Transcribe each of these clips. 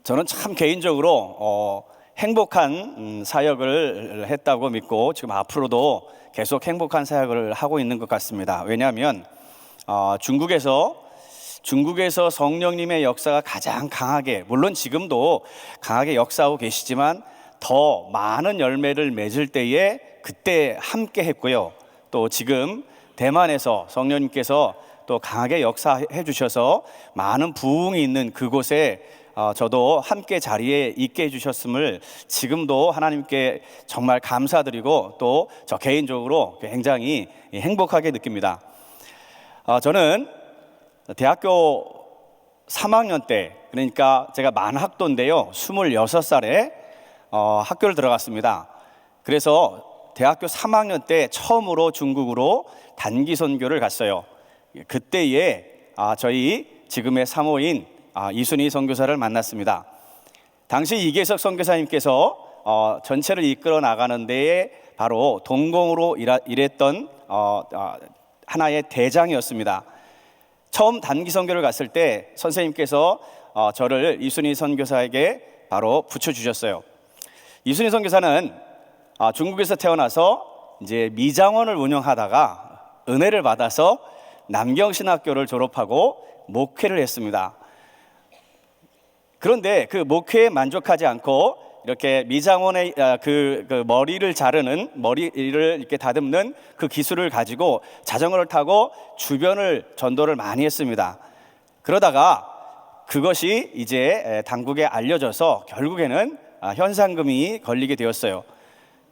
저는 참 개인적으로 행복한 사역을 했다고 믿고 지금 앞으로도 계속 행복한 사역을 하고 있는 것 같습니다. 왜냐하면 중국에서 성령님의 역사가 가장 강하게, 물론 지금도 강하게 역사하고 계시지만 더 많은 열매를 맺을 때에 그때 함께 했고요. 또 지금 대만에서 성령님께서 또 강하게 역사해 주셔서 많은 부흥이 있는 그곳에 저도 함께 자리에 있게 해주셨음을 지금도 하나님께 정말 감사드리고 또 저 개인적으로 굉장히 행복하게 느낍니다. 저는 대학교 3학년 때, 그러니까 제가 만학도인데요, 26살에 학교를 들어갔습니다. 그래서 대학교 3학년 때 처음으로 중국으로 단기 선교를 갔어요. 그때에 저희 지금의 사모인 이순희 선교사를 만났습니다. 당시 이계석 선교사님께서 전체를 이끌어 나가는 데에 바로 동공으로 일했던 하나의 대장이었습니다. 처음 단기 선교를 갔을 때 선생님께서 저를 이순희 선교사에게 바로 붙여주셨어요. 이순희 선교사는 중국에서 태어나서 이제 미장원을 운영하다가 은혜를 받아서 남경신학교를 졸업하고 목회를 했습니다. 그런데 그 목회에 만족하지 않고 이렇게 미장원의 그 머리를 자르는, 머리를 이렇게 다듬는 그 기술을 가지고 자전거를 타고 주변을 전도를 많이 했습니다. 그러다가 그것이 이제 당국에 알려져서 결국에는 현상금이 걸리게 되었어요.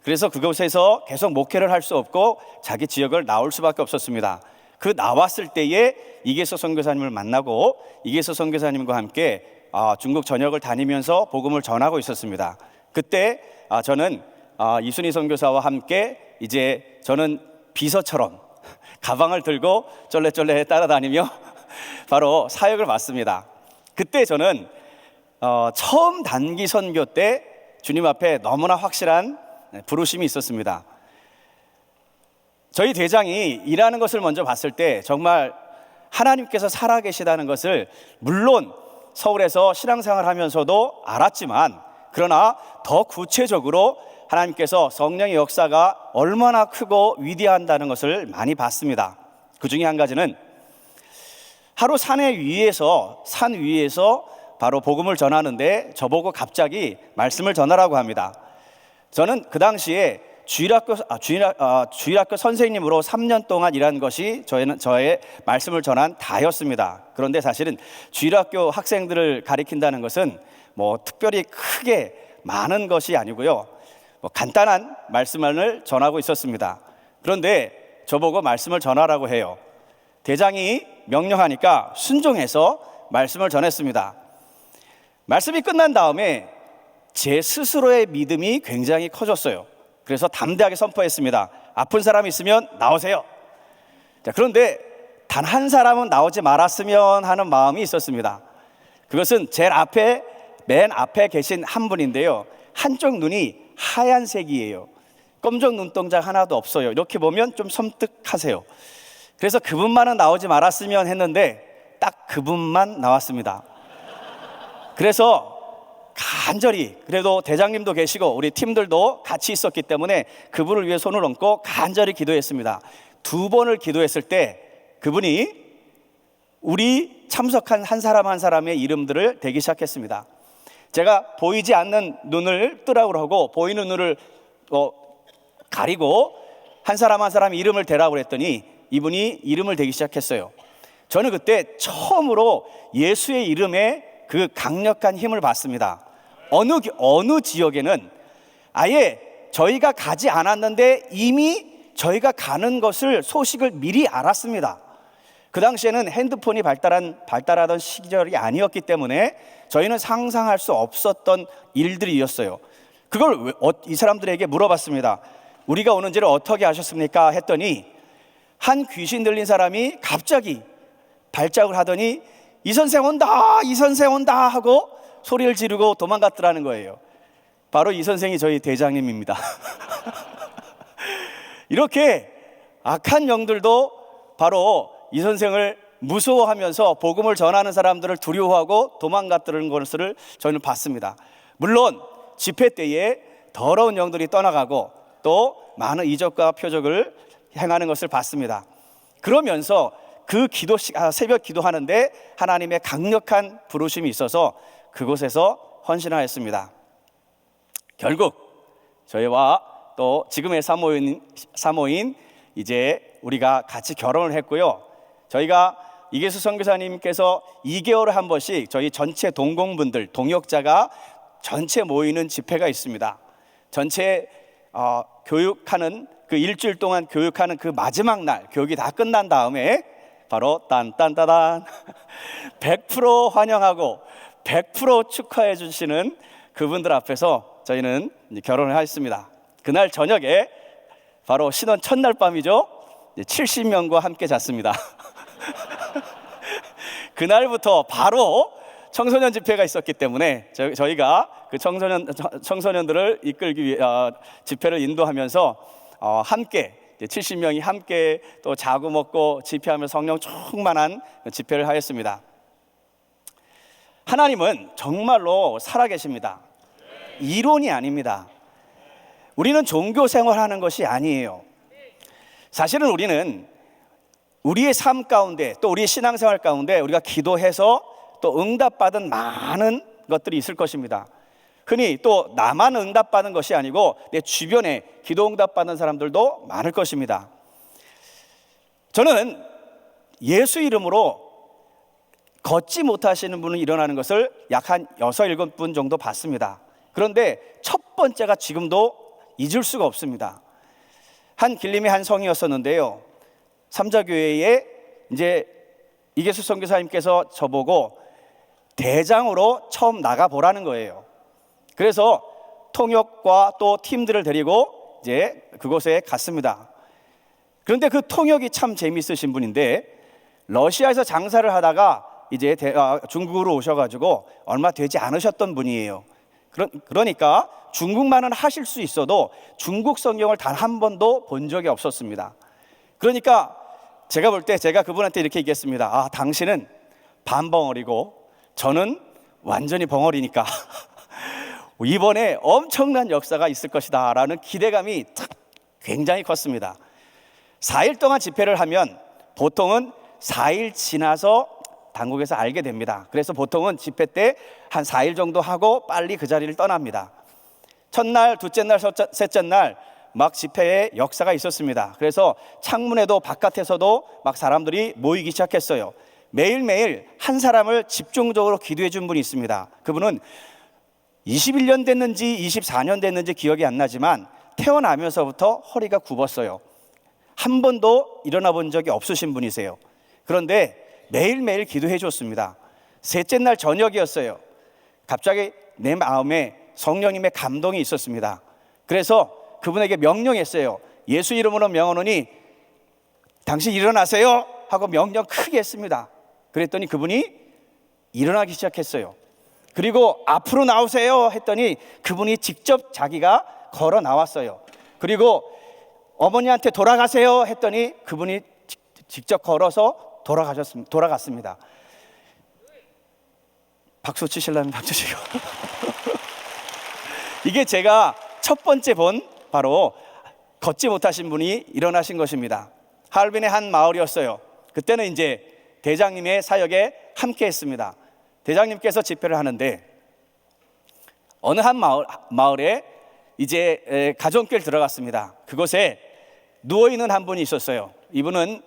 그래서 그곳에서 계속 목회를 할 수 없고 자기 지역을 나올 수밖에 없었습니다. 그 나왔을 때에 이계서 선교사님을 만나고 이계서 선교사님과 함께 중국 전역을 다니면서 복음을 전하고 있었습니다. 그때 저는 이순희 선교사와 함께 이제 저는 비서처럼 가방을 들고 쩔레쩔레 따라다니며 바로 사역을 맡습니다. 그때 저는 처음 단기 선교 때 주님 앞에 너무나 확실한 부르심이 있었습니다. 저희 대장이 일하는 것을 먼저 봤을 때 정말 하나님께서 살아계시다는 것을 물론 서울에서 신앙생활 하면서도 알았지만, 그러나 더 구체적으로 하나님께서 성령의 역사가 얼마나 크고 위대한다는 것을 많이 봤습니다. 그 중에 한 가지는 하루 산 위에서 바로 복음을 전하는데 저보고 갑자기 말씀을 전하라고 합니다. 저는 그 당시에 주일학교 선생님으로 3년 동안 일한 것이 저의 말씀을 전한 다였습니다. 그런데 사실은 주일학교 학생들을 가리킨다는 것은 뭐 특별히 크게 많은 것이 아니고요, 간단한 말씀을 전하고 있었습니다. 그런데 저보고 말씀을 전하라고 해요. 대장이 명령하니까 순종해서 말씀을 전했습니다. 말씀이 끝난 다음에 제 스스로의 믿음이 굉장히 커졌어요. 그래서 담대하게 선포했습니다. 아픈 사람이 있으면 나오세요. 그런데 단 한 사람은 나오지 말았으면 하는 마음이 있었습니다. 그것은 맨 앞에 계신 한 분인데요, 한쪽 눈이 하얀색이에요. 검정 눈동자 하나도 없어요. 이렇게 보면 좀 섬뜩하세요. 그래서 그분만은 나오지 말았으면 했는데 딱 그분만 나왔습니다. 그래서 간절히, 그래도 대장님도 계시고 우리 팀들도 같이 있었기 때문에 그분을 위해 손을 얹고 간절히 기도했습니다. 2번을 기도했을 때 그분이 우리 참석한 한 사람 한 사람의 이름들을 대기 시작했습니다. 제가 보이지 않는 눈을 뜨라고 하고 보이는 눈을 가리고 한 사람 한 사람 이름을 대라고 했더니 이분이 이름을 대기 시작했어요. 저는 그때 처음으로 예수의 이름에 그 강력한 힘을 받습니다. 어느 지역에는 아예 저희가 가지 않았는데 이미 저희가 가는 것을 소식을 미리 알았습니다. 그 당시에는 핸드폰이 발달하던 시절이 아니었기 때문에 저희는 상상할 수 없었던 일들이었어요. 그걸 이 사람들에게 물어봤습니다. 우리가 오는지를 어떻게 아셨습니까? 했더니 한 귀신 들린 사람이 갑자기 발작을 하더니 이 선생 온다, 이 선생 온다 하고 소리를 지르고 도망갔더라는 거예요. 바로 이 선생이 저희 대장님입니다. 이렇게 악한 영들도 바로 이 선생을 무서워하면서 복음을 전하는 사람들을 두려워하고 도망갔다는 것을 저희는 봤습니다. 물론 집회 때에 더러운 영들이 떠나가고 또 많은 이적과 표적을 행하는 것을 봤습니다. 그러면서 그 새벽 기도하는데 하나님의 강력한 부르심이 있어서 그곳에서 헌신하였습니다. 결국 저희와 또 지금의 사모인 이제 우리가 같이 결혼을 했고요. 저희가 이계수 선교사님께서 2개월에 한 번씩 저희 전체 동공분들, 동역자가 전체 모이는 집회가 있습니다. 전체 교육하는 그 일주일 동안 교육하는 그 마지막 날 교육이 다 끝난 다음에 바로 딴딴따단 100% 환영하고 100% 축하해 주시는 그분들 앞에서 저희는 결혼을 했습니다. 그날 저녁에 바로 신혼 첫날 밤이죠. 70명과 함께 잤습니다. 그날부터 바로 청소년 집회가 있었기 때문에 저희가 그 청소년들을 이끌기 위해 집회를 인도하면서 함께 70명이 함께 또 자고 먹고 집회하며 성령 충만한 집회를 하였습니다. 하나님은 정말로 살아계십니다. 이론이 아닙니다. 우리는 종교 생활하는 것이 아니에요. 사실은 우리는 우리의 삶 가운데 또 우리의 신앙생활 가운데 우리가 기도해서 또 응답받은 많은 것들이 있을 것입니다. 흔히 또 나만 응답받은 것이 아니고 내 주변에 기도 응답받는 사람들도 많을 것입니다. 저는 예수 이름으로 걷지 못하시는 분이 일어나는 것을 약 한 6, 7분 정도 봤습니다. 그런데 첫 번째가 지금도 잊을 수가 없습니다. 한 길림의 한 성이었었는데요. 삼자교회에 이제 이계수 선교사님께서 저보고 대장으로 처음 나가보라는 거예요. 그래서 통역과 또 팀들을 데리고 이제 그곳에 갔습니다. 그런데 그 통역이 참 재미있으신 분인데 러시아에서 장사를 하다가 이제 중국으로 오셔가지고 얼마 되지 않으셨던 분이에요. 그러니까 중국말은 하실 수 있어도 중국 성경을 단 한 번도 본 적이 없었습니다. 그러니까 제가 볼 때 제가 그분한테 이렇게 얘기했습니다. 당신은 반벙어리고 저는 완전히 벙어리니까 이번에 엄청난 역사가 있을 것이다 라는 기대감이 굉장히 컸습니다. 4일 동안 집회를 하면 보통은 4일 지나서 당국에서 알게 됩니다. 그래서 보통은 집회 때 한 4일 정도 하고 빨리 그 자리를 떠납니다. 첫날, 둘째 날, 셋째 날 막 집회에 역사가 있었습니다. 그래서 창문에도 바깥에서도 막 사람들이 모이기 시작했어요. 매일매일 한 사람을 집중적으로 기도해 준 분이 있습니다. 그분은 21년 됐는지 24년 됐는지 기억이 안 나지만 태어나면서부터 허리가 굽었어요. 한 번도 일어나 본 적이 없으신 분이세요. 그런데 매일매일 기도해 줬습니다. 셋째 날 저녁이었어요. 갑자기 내 마음에 성령님의 감동이 있었습니다. 그래서 그분에게 명령했어요. 예수 이름으로 명하노니 당신 일어나세요 하고 명령 크게 했습니다. 그랬더니 그분이 일어나기 시작했어요. 그리고 앞으로 나오세요 했더니 그분이 직접 자기가 걸어 나왔어요. 그리고 어머니한테 돌아가세요 했더니 그분이 직접 걸어서 돌아갔습니다. 박수 치시려면 박수 치고 이게 제가 첫 번째 본 바로 걷지 못하신 분이 일어나신 것입니다. 하얼빈의 한 마을이었어요. 그때는 이제 대장님의 사역에 함께 했습니다. 대장님께서 집회를 하는데 어느 한 마을에 이제 가정교회를 들어갔습니다. 그곳에 누워있는 한 분이 있었어요. 이분은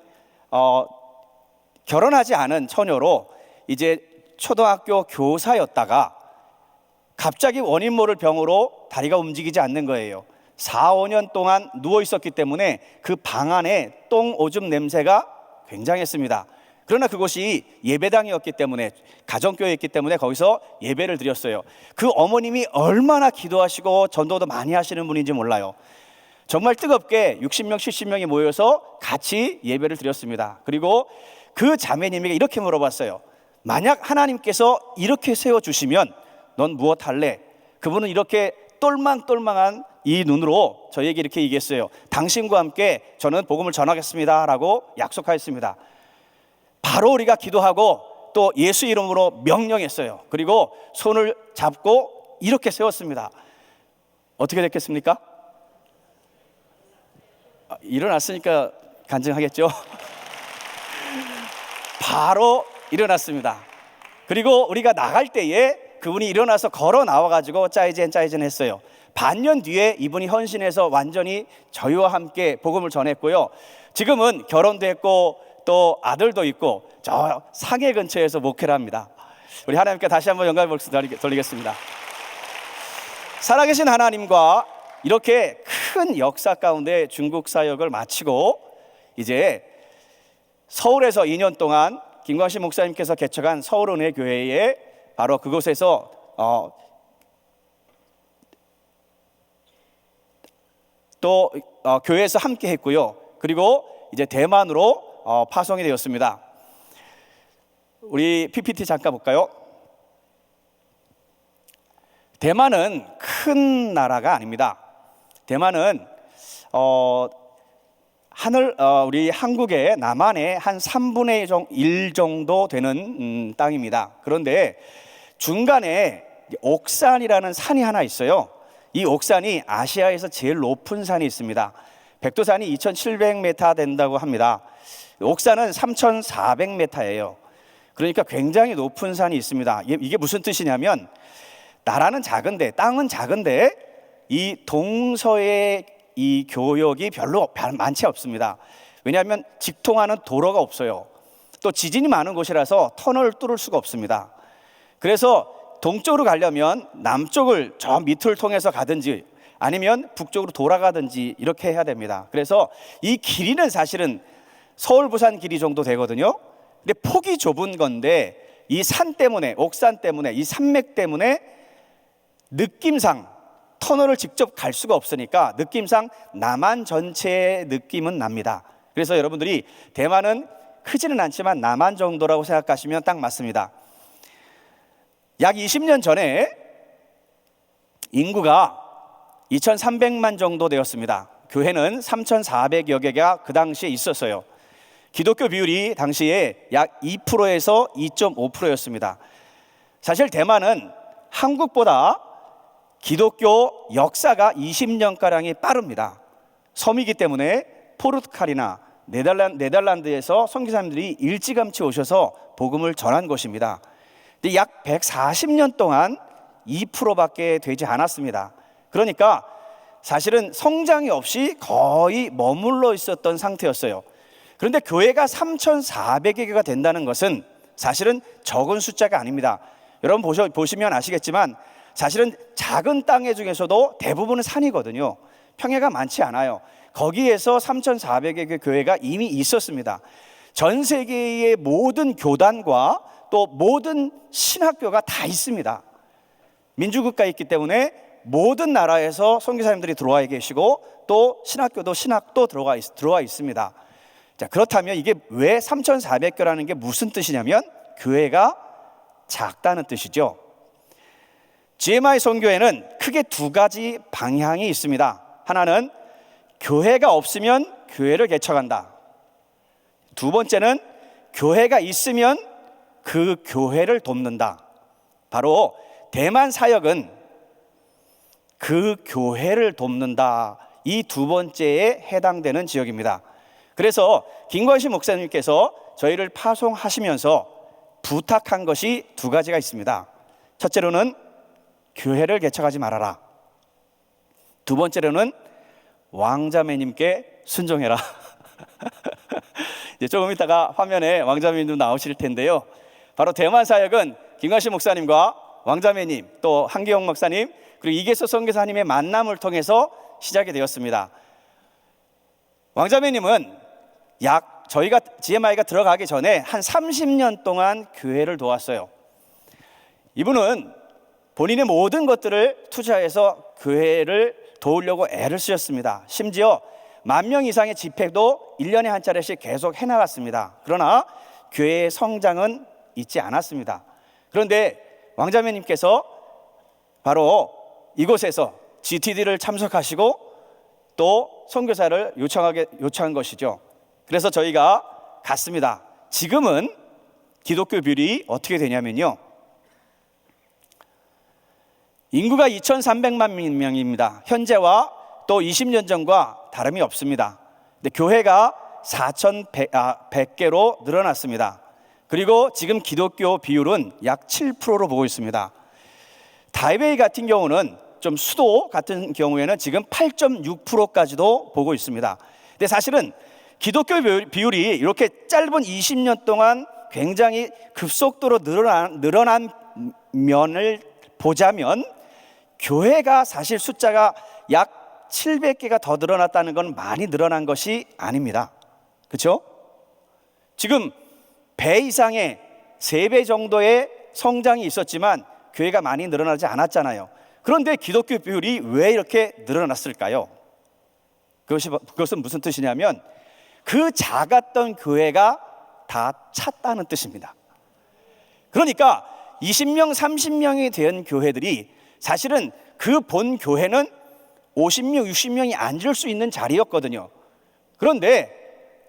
결혼하지 않은 처녀로 이제 초등학교 교사였다가 갑자기 원인 모를 병으로 다리가 움직이지 않는 거예요. 4, 5년 동안 누워 있었기 때문에 그 방 안에 똥 오줌 냄새가 굉장했습니다. 그러나 그곳이 예배당이었기 때문에 가정교회였기 때문에 거기서 예배를 드렸어요. 그 어머님이 얼마나 기도하시고 전도도 많이 하시는 분인지 몰라요. 정말 뜨겁게 60명, 70명이 모여서 같이 예배를 드렸습니다. 그리고 그 자매님에게 이렇게 물어봤어요. 만약 하나님께서 이렇게 세워주시면 넌 무엇 할래? 그분은 이렇게 똘망똘망한 이 눈으로 저에게 이렇게 얘기했어요. 당신과 함께 저는 복음을 전하겠습니다 라고 약속하였습니다. 바로 우리가 기도하고 또 예수 이름으로 명령했어요. 그리고 손을 잡고 이렇게 세웠습니다. 어떻게 됐겠습니까? 일어났으니까 간증하겠죠. 바로 일어났습니다. 그리고 우리가 나갈 때에 그분이 일어나서 걸어 나와가지고 짜이젠 했어요. 반년 뒤에 이분이 헌신해서 완전히 저희와 함께 복음을 전했고요. 지금은 결혼도 했고 또 아들도 있고 저 상해 근처에서 목회를 합니다. 우리 하나님께 다시 한번 영광의 박수 돌리겠습니다. 살아계신 하나님과 이렇게 큰 역사 가운데 중국 사역을 마치고 이제 서울에서 2년 동안 김광식 목사님께서 개척한 서울은혜교회에 바로 그곳에서 또 교회에서 함께 했고요. 그리고 이제 대만으로 파송이 되었습니다. 우리 PPT 잠깐 볼까요? 대만은 큰 나라가 아닙니다. 대만은 우리 한국의 남한의 한 3분의 1 정도 되는 땅입니다. 그런데 중간에 옥산이라는 산이 하나 있어요. 이 옥산이 아시아에서 제일 높은 산이 있습니다. 백두산이 2700m 된다고 합니다. 옥산은 3400m예요. 그러니까 굉장히 높은 산이 있습니다. 이게 무슨 뜻이냐면 나라는 작은데, 땅은 작은데 이 동서의 이 교역이 별로 많지 없습니다. 왜냐하면 직통하는 도로가 없어요. 또 지진이 많은 곳이라서 터널을 뚫을 수가 없습니다. 그래서 동쪽으로 가려면 남쪽을 저 밑을 통해서 가든지 아니면 북쪽으로 돌아가든지 이렇게 해야 됩니다. 그래서 이 길이는 사실은 서울 부산 길이 정도 되거든요. 근데 폭이 좁은 건데 이 산 때문에, 옥산 때문에, 이 산맥 때문에 느낌상 터널을 직접 갈 수가 없으니까 느낌상 남한 전체의 느낌은 납니다. 그래서 여러분들이 대만은 크지는 않지만 남한 정도라고 생각하시면 딱 맞습니다. 약 20년 전에 인구가 2300만 정도 되었습니다. 교회는 3400여 개가 그 당시에 있었어요. 기독교 비율이 당시에 약 2%에서 2.5%였습니다. 사실 대만은 한국보다 기독교 역사가 20년가량이 빠릅니다. 섬이기 때문에 포르투갈이나 네덜란드에서 선교사님들이 일찌감치 오셔서 복음을 전한 곳입니다. 근데 약 140년 동안 2%밖에 되지 않았습니다. 그러니까 사실은 성장이 없이 거의 머물러 있었던 상태였어요. 그런데 교회가 3,400여 개가 된다는 것은 사실은 적은 숫자가 아닙니다. 여러분 보시면 아시겠지만 사실은 작은 땅 중에서도 대부분은 산이거든요. 평야가 많지 않아요. 거기에서 3,400여 개 교회가 이미 있었습니다. 전 세계의 모든 교단과 또 모든 신학교가 다 있습니다. 민주국가에 있기 때문에 모든 나라에서 선교사님들이 들어와 계시고 또 신학도 들어와 있습니다. 자, 그렇다면 이게 왜 3,400교라는 게 무슨 뜻이냐면 교회가 작다는 뜻이죠. GMI 선교회는 크게 두 가지 방향이 있습니다. 하나는 교회가 없으면 교회를 개척한다. 두 번째는 교회가 있으면 그 교회를 돕는다. 바로 대만 사역은 그 교회를 돕는다. 이 두 번째에 해당되는 지역입니다. 그래서 김광식 목사님께서 저희를 파송하시면서 부탁한 것이 두 가지가 있습니다. 첫째로는 교회를 개척하지 말아라. 두 번째로는 왕자매님께 순종해라. 이제 조금 있다가 화면에 왕자매님도 나오실 텐데요. 바로 대만 사역은 김광식 목사님과 왕자매님, 또 한기영 목사님, 그리고 이계서 선교사님의 만남을 통해서 시작이 되었습니다. 왕자매님은 저희가 GMI가 들어가기 전에 한 30년 동안 교회를 도왔어요. 이분은 본인의 모든 것들을 투자해서 교회를 도우려고 애를 쓰셨습니다. 심지어 10,000명 이상의 집회도 1년에 한 차례씩 계속 해나갔습니다. 그러나 교회의 성장은 있지 않았습니다. 그런데 왕자매님께서 바로 이곳에서 GTD를 참석하시고 또 선교사를 요청한 것이죠. 그래서 저희가 갔습니다. 지금은 기독교 비율이 어떻게 되냐면요, 인구가 2,300만 명입니다. 현재와 또 20년 전과 다름이 없습니다. 근데 교회가 4,100개로 늘어났습니다. 그리고 지금 기독교 비율은 약 7%로 보고 있습니다. 타이베이 같은 경우는 좀 수도 같은 경우에는 지금 8.6%까지도 보고 있습니다. 근데 사실은 기독교 비율이 이렇게 짧은 20년 동안 굉장히 급속도로 늘어난 면을 보자면 교회가 사실 숫자가 약 700개가 더 늘어났다는 건 많이 늘어난 것이 아닙니다. 그렇죠? 지금 배 이상의 3배 정도의 성장이 있었지만 교회가 많이 늘어나지 않았잖아요. 그런데 기독교 비율이 왜 이렇게 늘어났을까요? 그것은 무슨 뜻이냐면 그 작았던 교회가 다 찼다는 뜻입니다. 그러니까 20명, 30명이 된 교회들이 사실은 그 본 교회는 50명, 60명이 앉을 수 있는 자리였거든요. 그런데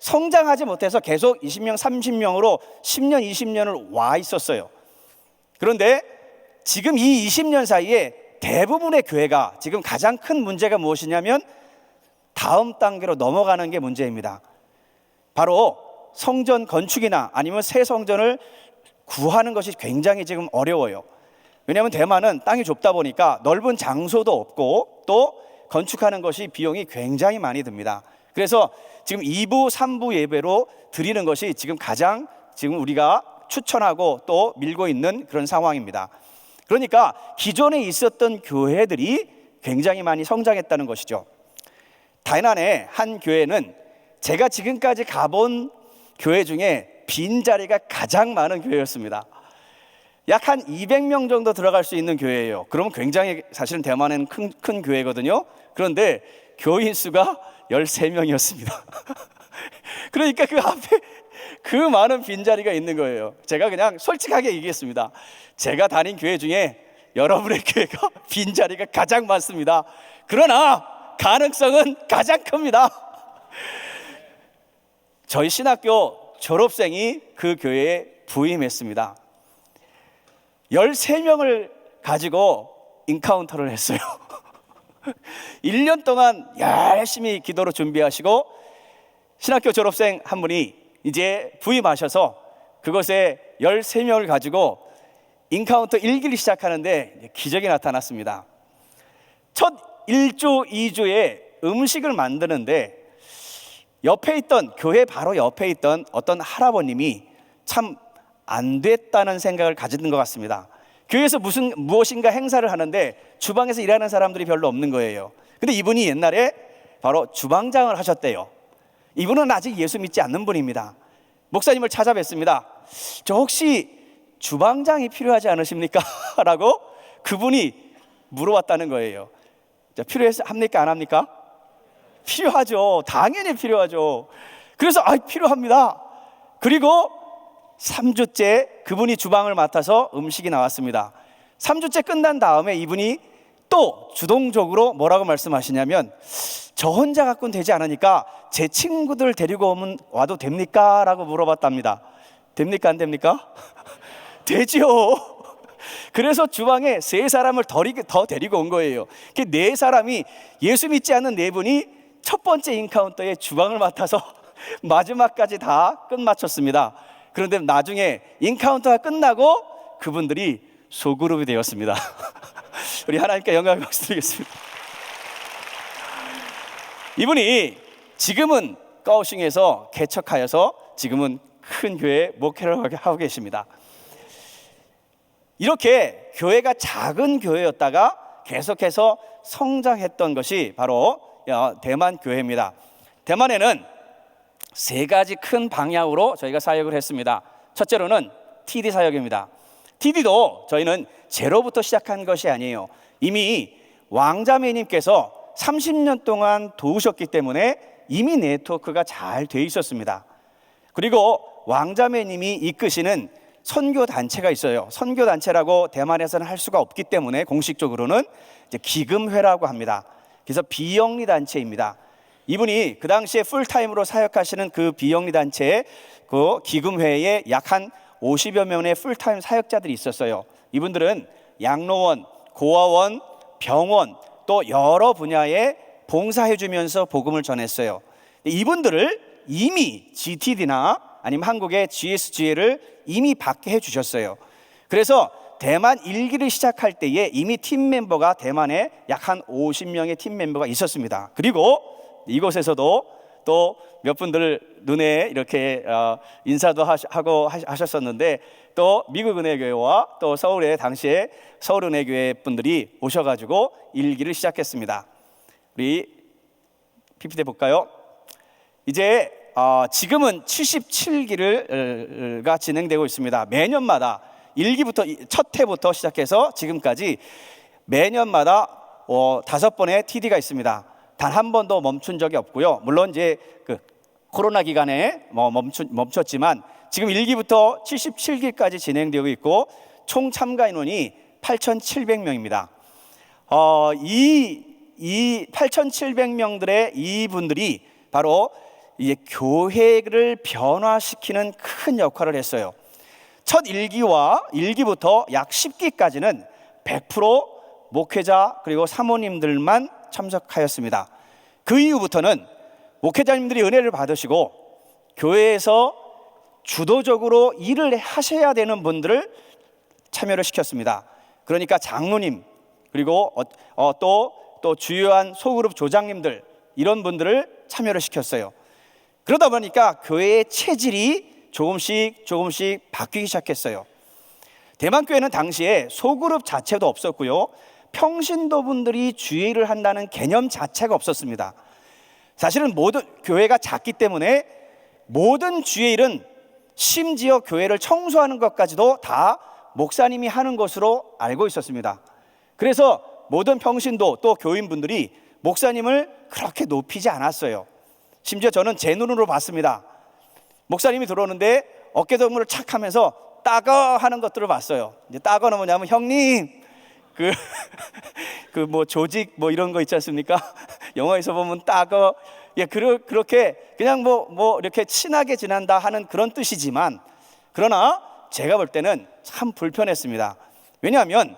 성장하지 못해서 계속 20명, 30명으로 10년, 20년을 와 있었어요. 그런데 지금 이 20년 사이에 대부분의 교회가 지금 가장 큰 문제가 무엇이냐면 다음 단계로 넘어가는 게 문제입니다. 바로 성전 건축이나 아니면 새 성전을 구하는 것이 굉장히 지금 어려워요. 왜냐하면 대만은 땅이 좁다 보니까 넓은 장소도 없고 또 건축하는 것이 비용이 굉장히 많이 듭니다. 그래서 지금 2부, 3부 예배로 드리는 것이 지금 가장 지금 우리가 추천하고 또 밀고 있는 그런 상황입니다. 그러니까 기존에 있었던 교회들이 굉장히 많이 성장했다는 것이죠. 다이난의 한 교회는 제가 지금까지 가본 교회 중에 빈자리가 가장 많은 교회였습니다. 약 한 200명 정도 들어갈 수 있는 교회예요. 그러면 굉장히 사실은 대만에는 큰 교회거든요. 그런데 교인 수가 13명이었습니다. 그러니까 그 앞에 그 많은 빈자리가 있는 거예요. 제가 그냥 솔직하게 얘기했습니다. 제가 다닌 교회 중에 여러분의 교회가 빈자리가 가장 많습니다. 그러나 가능성은 가장 큽니다. 저희 신학교 졸업생이 그 교회에 부임했습니다. 13명을 가지고 인카운터를 했어요. 1년 동안 열심히 기도로 준비하시고 신학교 졸업생 한 분이 이제 부임하셔서 그것에 13명을 가지고 인카운터 1기를 시작하는데 기적이 나타났습니다. 첫 1주, 2주에 음식을 만드는데 옆에 있던, 교회 바로 옆에 있던 어떤 할아버님이 참 안 됐다는 생각을 가지는 것 같습니다. 교회에서 무엇인가 행사를 하는데 주방에서 일하는 사람들이 별로 없는 거예요. 근데 이분이 옛날에 바로 주방장을 하셨대요. 이분은 아직 예수 믿지 않는 분입니다. 목사님을 찾아뵙습니다. 저 혹시 주방장이 필요하지 않으십니까? 라고 그분이 물어봤다는 거예요. 필요합니까? 안 합니까? 필요하죠. 당연히 필요하죠. 그래서 필요합니다. 그리고 3주째 그분이 주방을 맡아서 음식이 나왔습니다. 3주째 끝난 다음에 이분이 또 주동적으로 뭐라고 말씀하시냐면 저 혼자 갖고는 되지 않으니까 제 친구들 데리고 와도 됩니까? 라고 물어봤답니다. 됩니까? 안 됩니까? 되지요. 그래서 주방에 3사람을 더 데리고 온 거예요. 그 4사람이 예수 믿지 않는 4분이 첫 번째 인카운터에 주방을 맡아서 마지막까지 다 끝마쳤습니다. 그런데 나중에 인카운터가 끝나고 그분들이 소그룹이 되었습니다. 우리 하나님께 영광을 박수드리겠습니다. 이분이 지금은 까오싱에서 개척하여서 지금은 큰 교회 목회를 하고 계십니다. 이렇게 교회가 작은 교회였다가 계속해서 성장했던 것이 바로 대만 교회입니다. 대만에는 3가지 큰 방향으로 저희가 사역을 했습니다. 첫째로는 TD 사역입니다. TD도 저희는 제로부터 시작한 것이 아니에요. 이미 왕자매님께서 30년 동안 도우셨기 때문에 이미 네트워크가 잘 돼 있었습니다. 그리고 왕자매님이 이끄시는 선교단체가 있어요. 선교단체라고 대만에서는 할 수가 없기 때문에 공식적으로는 이제 기금회라고 합니다. 그래서 비영리 단체입니다. 이분이 그 당시에 풀타임으로 사역하시는 그 비영리 단체의 그 기금회에 약 한 50여 명의 풀타임 사역자들이 있었어요. 이분들은 양로원, 고아원, 병원 또 여러 분야에 봉사해 주면서 복음을 전했어요. 이분들을 이미 GTD나 아니면 한국의 GSG를 이미 받게 해 주셨어요. 그래서 대만 1기를 시작할 때에 이미 팀 멤버가 대만에 약 한 50명의 팀 멤버가 있었습니다. 그리고 이곳에서도 또 몇 분들 눈에 이렇게 인사도 하고 하셨었는데, 또 미국 은혜교회와 또 서울의 당시에 서울 은혜교회 분들이 오셔가지고 1기를 시작했습니다. 우리 PPT 볼까요? 이제 지금은 77기가 진행되고 있습니다. 매년마다 1기부터 첫 해부터 시작해서 지금까지 매년마다 5번의 TD가 있습니다. 단 한 번도 멈춘 적이 없고요. 물론 이제 그 코로나 기간에 멈췄지만 지금 1기부터 77기까지 진행되고 있고 총 참가 인원이 8,700명입니다. 이 8,700명들의 이분들이 바로 이제 교회를 변화시키는 큰 역할을 했어요. 첫 1기부터 약 10기까지는 100% 목회자 그리고 사모님들만 참석하였습니다. 그 이후부터는 목회자님들이 은혜를 받으시고 교회에서 주도적으로 일을 하셔야 되는 분들을 참여를 시켰습니다. 그러니까 장로님 그리고 또 주요한 소그룹 조장님들 이런 분들을 참여를 시켰어요. 그러다 보니까 교회의 체질이 조금씩 바뀌기 시작했어요. 대만교회는 당시에 소그룹 자체도 없었고요, 평신도분들이 주일을 한다는 개념 자체가 없었습니다. 사실은 모든 교회가 작기 때문에 모든 주일은 심지어 교회를 청소하는 것까지도 다 목사님이 하는 것으로 알고 있었습니다. 그래서 모든 평신도 또 교인분들이 목사님을 그렇게 높이지 않았어요. 심지어 저는 제 눈으로 봤습니다. 목사님이 들어오는데 어깨동무를 착 하면서 따거 하는 것들을 봤어요. 이제 따거는 뭐냐면 형님 뭐 조직 뭐 이런 거 있지 않습니까? 영화에서 보면 따거, 그렇게 그냥 뭐 이렇게 친하게 지낸다 하는 그런 뜻이지만, 그러나 제가 볼 때는 참 불편했습니다. 왜냐하면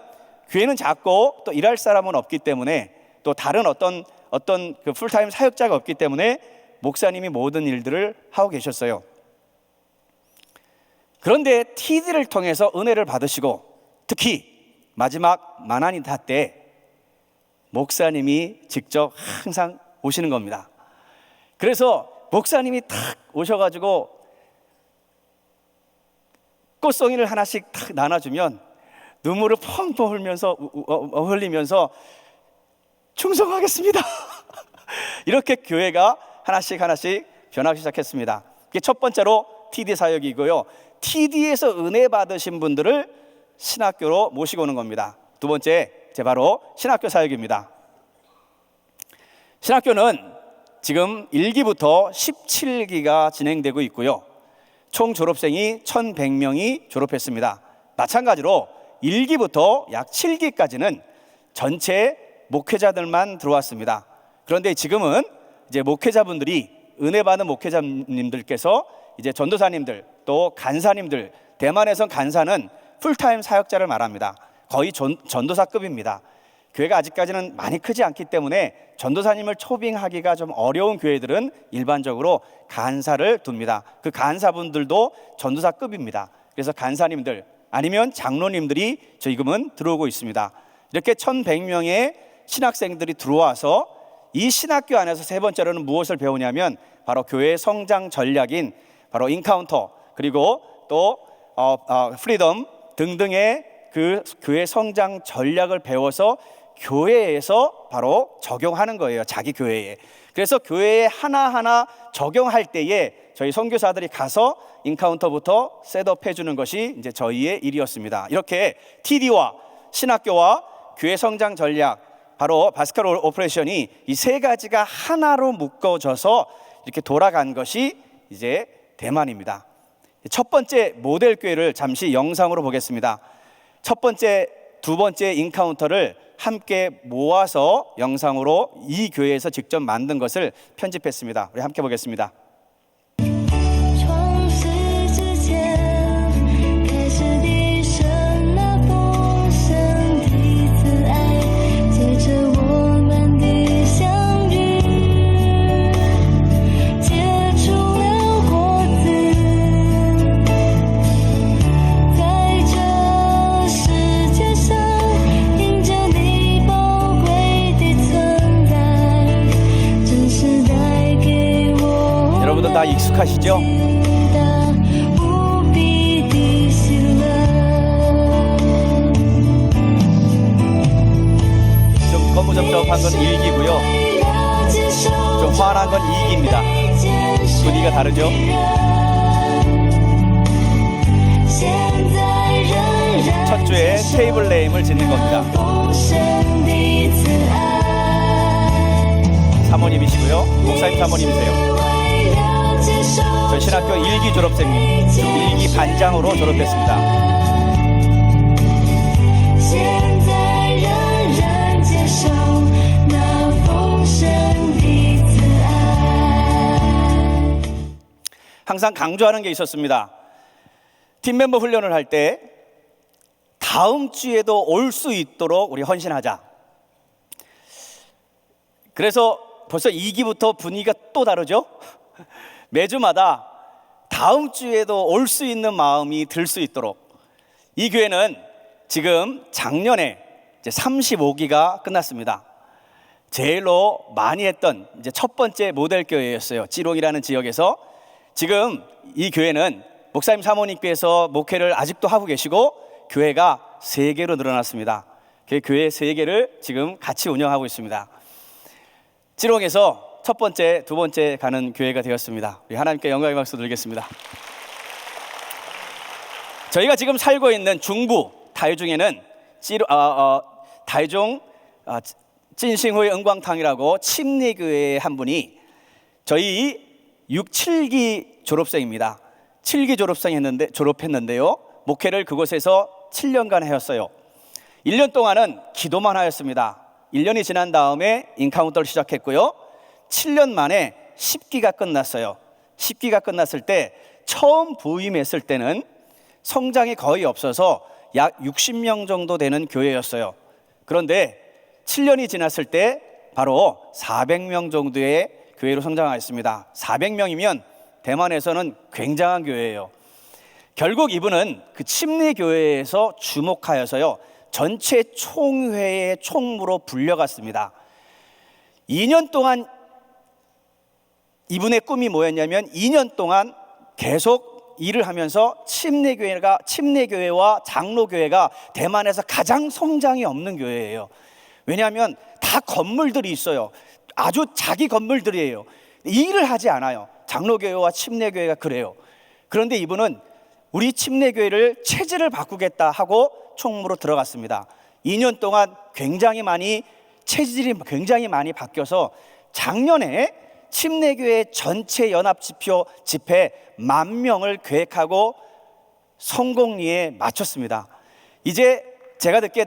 교회는 작고 또 일할 사람은 없기 때문에, 또 다른 어떤 그 풀타임 사역자가 없기 때문에 목사님이 모든 일들을 하고 계셨어요. 그런데 TD를 통해서 은혜를 받으시고, 특히 마지막 마나니타 때 목사님이 직접 항상 오시는 겁니다. 그래서 목사님이 탁 오셔가지고 꽃송이를 하나씩 탁 나눠주면 눈물을 펑펑 흘리면서 충성하겠습니다 이렇게 교회가 하나씩 변하기 시작했습니다. 그게 첫 번째로 TD 사역이고요, TD에서 은혜 받으신 분들을 신학교로 모시고 오는 겁니다. 두 번째, 바로 신학교 사역입니다. 신학교는 지금 1기부터 17기가 진행되고 있고요, 총 졸업생이 1,100명이 졸업했습니다. 마찬가지로 1기부터 약 7기까지는 전체 목회자들만 들어왔습니다. 그런데 지금은 이제 목회자분들이, 은혜 받은 목회자님들께서 이제 전도사님들 또 간사님들, 대만에선 간사는 풀타임 사역자를 말합니다. 거의 전도사급입니다. 교회가 아직까지는 많이 크지 않기 때문에 전도사님을 초빙하기가 좀 어려운 교회들은 일반적으로 간사를 둡니다. 그 간사분들도 전도사급입니다. 그래서 간사님들 아니면 장로님들이 지금은 들어오고 있습니다. 이렇게 1,100명의 신학생들이 들어와서 이 신학교 안에서 세 번째로는 무엇을 배우냐면 바로 교회의 성장 전략인 바로 인카운터, 그리고 또 프리덤 등등의 그 교회 성장 전략을 배워서 교회에서 바로 적용하는 거예요, 자기 교회에. 그래서 교회에 하나하나 적용할 때에 저희 선교사들이 가서 인카운터부터 셋업해 주는 것이 이제 저희의 일이었습니다. 이렇게 TD와 신학교와 교회 성장 전략, 바로 바스칼 오퍼레이션이 이 세 가지가 하나로 묶어져서 이렇게 돌아간 것이 이제 대만입니다. 첫 번째 모델 교회를 잠시 영상으로 보겠습니다. 첫 번째 두 번째 인카운터를 함께 모아서 영상으로 이 교회에서 직접 만든 것을 편집했습니다. 우리 함께 보겠습니다. 여러분들 다 익숙하시죠? 좀 거무잡잡한 건 1기고요. 좀 화난 건 2기입니다. 분위기가 다르죠? 첫 주에 테이블 네임을 짓는 겁니다. 사모님이시고요. 목사님 사모님이세요. 저 신학교 1기 졸업생님, 1기 반장으로 졸업했습니다. 항상 강조하는 게 있었습니다. 팀 멤버 훈련을 할 때 다음 주에도 올 수 있도록 우리 헌신하자. 그래서 벌써 2기부터 분위기가 또 다르죠? 매주마다 다음 주에도 올 수 있는 마음이 들 수 있도록. 이 교회는 지금 작년에 이제 35기가 끝났습니다. 제일로 많이 했던 이제 첫 번째 모델 교회였어요. 찌롱이라는 지역에서. 지금 이 교회는 목사님 사모님께서 목회를 아직도 하고 계시고 교회가 3개로 늘어났습니다. 교회 3개를 지금 같이 운영하고 있습니다. 찌롱에서 첫 번째, 두 번째 가는 교회가 되었습니다. 우리 하나님께 영광의 박수 드리겠습니다. 저희가 지금 살고 있는 중부 다이중에는 다이중 찐싱후의 은광탕이라고 침례교회 한 분이 저희 6, 7기 졸업생입니다. 7기 졸업했는데요. 목회를 그곳에서 7년간 하였어요. 1년 동안은 기도만 하였습니다. 1년이 지난 다음에 인카운터를 시작했고요. 7년 만에 10기가 끝났어요. 10기가 끝났을 때 처음 부임했을 때는 성장이 거의 없어서 약 60명 정도 되는 교회였어요. 그런데 7년이 지났을 때 바로 400명 정도의 교회로 성장하였습니다. 400명이면 대만에서는 굉장한 교회예요. 결국 이분은 그 침례교회에서 주목하여서요, 전체 총회의 총무로 불려갔습니다. 2년 동안 이분의 꿈이 뭐였냐면 2년 동안 계속 일을 하면서 침례교회와 장로교회가 대만에서 가장 성장이 없는 교회예요. 왜냐하면 다 건물들이 있어요. 아주 자기 건물들이에요. 일을 하지 않아요. 장로교회와 침례교회가 그래요. 그런데 이분은 우리 침례교회를 체질을 바꾸겠다 하고 총무로 들어갔습니다. 2년 동안 체질이 굉장히 많이 바뀌어서 작년에 침례교회 전체 연합지표 집회 10,000명을 계획하고 성공리에 마쳤습니다. 이제 제가 듣기에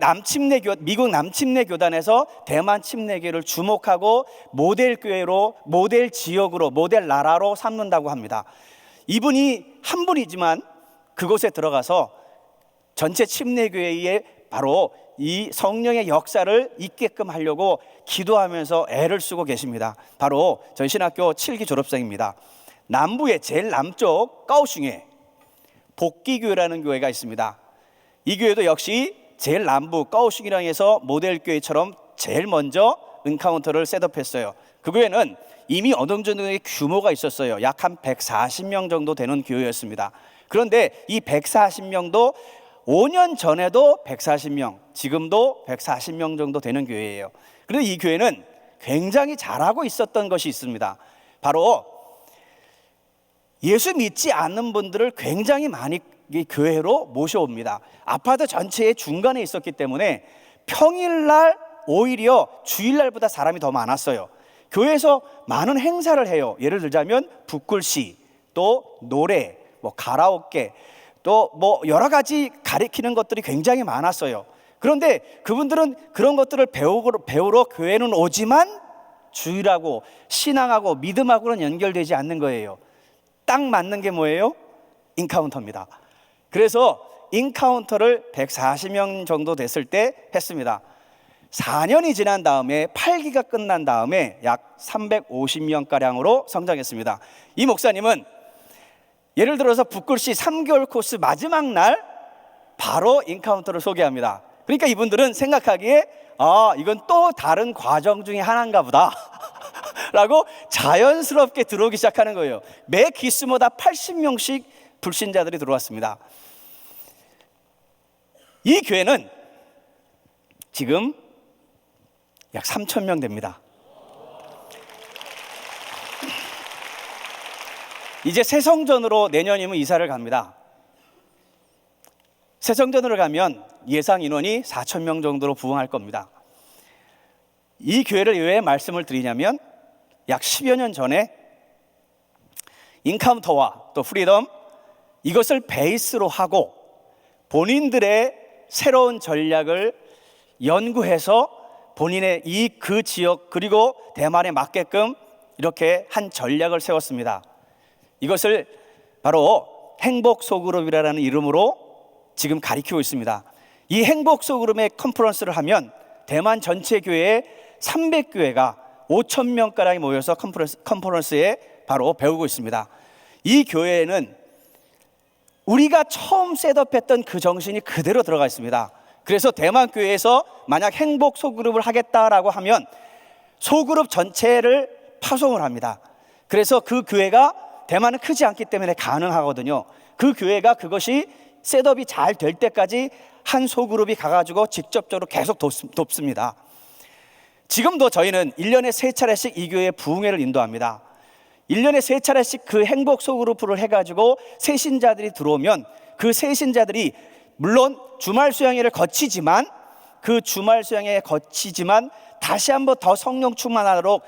미국 남침례교단에서 대만 침례교회를 주목하고 모델 교회로, 모델 지역으로, 모델 나라로 삼는다고 합니다. 이분이 한 분이지만 그곳에 들어가서 전체 침례교회에 바로 이 성령의 역사를 있게끔 하려고 기도하면서 애를 쓰고 계십니다. 바로 저희 신학교 7기 졸업생입니다. 남부의 제일 남쪽 까오슝에 복기교회라는 교회가 있습니다. 이 교회도 역시 제일 남부 까오슝이랑에서 모델교회처럼 제일 먼저 은카운터를 셋업했어요. 그 교회는 이미 어느 정도의 규모가 있었어요. 약 한 140명 정도 되는 교회였습니다. 그런데 이 140명도 5년 전에도 140명, 지금도 140명 정도 되는 교회예요. 그런데 이 교회는 굉장히 잘하고 있었던 것이 있습니다. 바로 예수 믿지 않는 분들을 굉장히 많이 교회로 모셔옵니다. 아파트 전체의 중간에 있었기 때문에 평일날 오히려 주일날보다 사람이 더 많았어요. 교회에서 많은 행사를 해요. 예를 들자면 붓글씨, 또 노래, 가라오케, 또 여러 가지 가리키는 것들이 굉장히 많았어요. 그런데 그분들은 그런 것들을 배우러 교회는 오지만 주일하고 신앙하고 믿음하고는 연결되지 않는 거예요. 딱 맞는 게 뭐예요? 인카운터입니다. 그래서 인카운터를 140명 정도 됐을 때 했습니다. 4년이 지난 다음에 8기가 끝난 다음에 약 350명가량으로 성장했습니다. 이 목사님은 예를 들어서 북글씨 3개월 코스 마지막 날 바로 인카운터를 소개합니다. 그러니까 이분들은 생각하기에 이건 또 다른 과정 중에 하나인가 보다 라고 자연스럽게 들어오기 시작하는 거예요. 매 기수마다 80명씩 불신자들이 들어왔습니다. 이 교회는 지금 약 3,000명 됩니다. 이제 새성전으로 내년이면 이사를 갑니다. 새성전으로 가면 예상 인원이 4,000명 정도로 부흥할 겁니다. 이 교회를 왜 말씀을 드리냐면 약 10여 년 전에 인카운터와 또 프리덤 이것을 베이스로 하고 본인들의 새로운 전략을 연구해서 본인의 그 지역 그리고 대만에 맞게끔 이렇게 한 전략을 세웠습니다. 이것을 바로 행복소그룹이라는 이름으로 지금 가리키고 있습니다. 이 행복소그룹의 컨퍼런스를 하면 대만 전체 교회에 300교회가 5,000명가량이 모여서 컨퍼런스에 바로 배우고 있습니다. 이 교회에는 우리가 처음 셋업했던 그 정신이 그대로 들어가 있습니다. 그래서 대만 교회에서 만약 행복 소그룹을 하겠다라고 하면 소그룹 전체를 파송을 합니다. 그래서 그 교회가 대만은 크지 않기 때문에 가능하거든요. 그 교회가 그것이 셋업이 잘 될 때까지 한 소그룹이 가가지고 직접적으로 계속 돕습니다. 지금도 저희는 1년에 3차례씩 이 교회에 부흥회를 인도합니다. 1년에 3차례씩 그 행복 소그룹을 해가지고 새신자들이 들어오면 그 새신자들이 물론 주말 수양회를 거치지만 그 주말 수양회에 거치지만 다시 한번 더 성령 충만하도록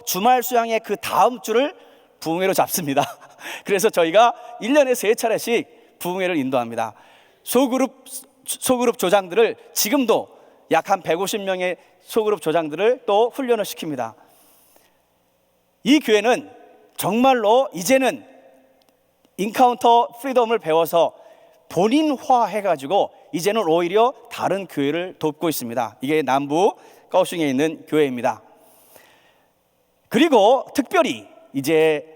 주말 수양회 그 다음 주를 부흥회로 잡습니다. 그래서 저희가 1년에 3차례씩 부흥회를 인도합니다. 소그룹 조장들을 지금도 약 한 150명의 소그룹 조장들을 또 훈련을 시킵니다. 이 교회는 정말로 이제는 인카운터 프리덤을 배워서 본인화 해가지고 이제는 오히려 다른 교회를 돕고 있습니다. 이게 남부 까오슝에 있는 교회입니다. 그리고 특별히 이제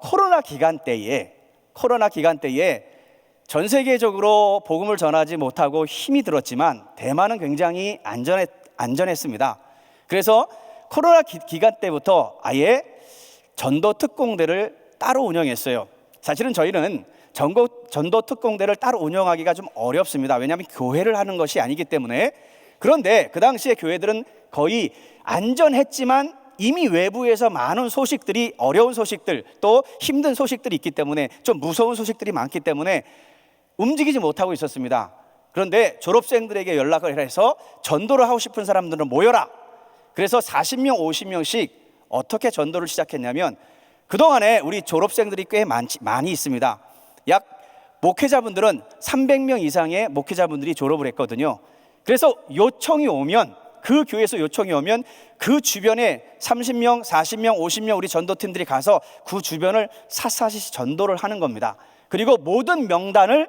코로나 기간 때에 전 세계적으로 복음을 전하지 못하고 힘이 들었지만 대만은 굉장히 안전했습니다. 그래서 코로나 기간 때부터 아예 전도 특공대를 따로 운영했어요. 사실은 저희는 전도 특공대를 따로 운영하기가 좀 어렵습니다. 왜냐하면 교회를 하는 것이 아니기 때문에. 그런데 그 당시에 교회들은 거의 안전했지만 이미 외부에서 많은 소식들이 어려운 소식들 또 힘든 소식들이 있기 때문에 좀 무서운 소식들이 많기 때문에 움직이지 못하고 있었습니다. 그런데 졸업생들에게 연락을 해서 전도를 하고 싶은 사람들은 모여라. 그래서 40명 50명씩 어떻게 전도를 시작했냐면 그동안에 우리 졸업생들이 꽤 많이 있습니다. 약 목회자분들은 300명 이상의 목회자분들이 졸업을 했거든요. 그래서 요청이 오면 그 교회에서 요청이 오면 그 주변에 30명, 40명, 50명 우리 전도팀들이 가서 그 주변을 샅샅이 전도를 하는 겁니다. 그리고 모든 명단을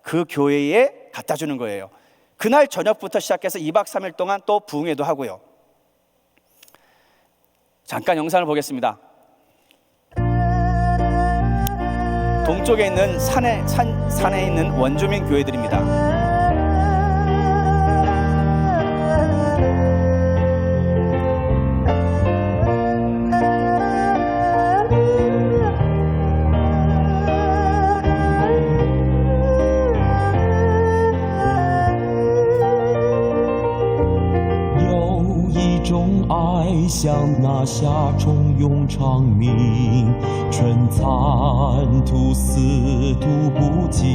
그 교회에 갖다 주는 거예요. 그날 저녁부터 시작해서 2박 3일 동안 또 부흥회도 하고요. 잠깐 영상을 보겠습니다. 동쪽에 있는 산에 있는 원주민 교회들입니다.爱像那夏虫涌长鸣，春蚕吐丝吐不尽。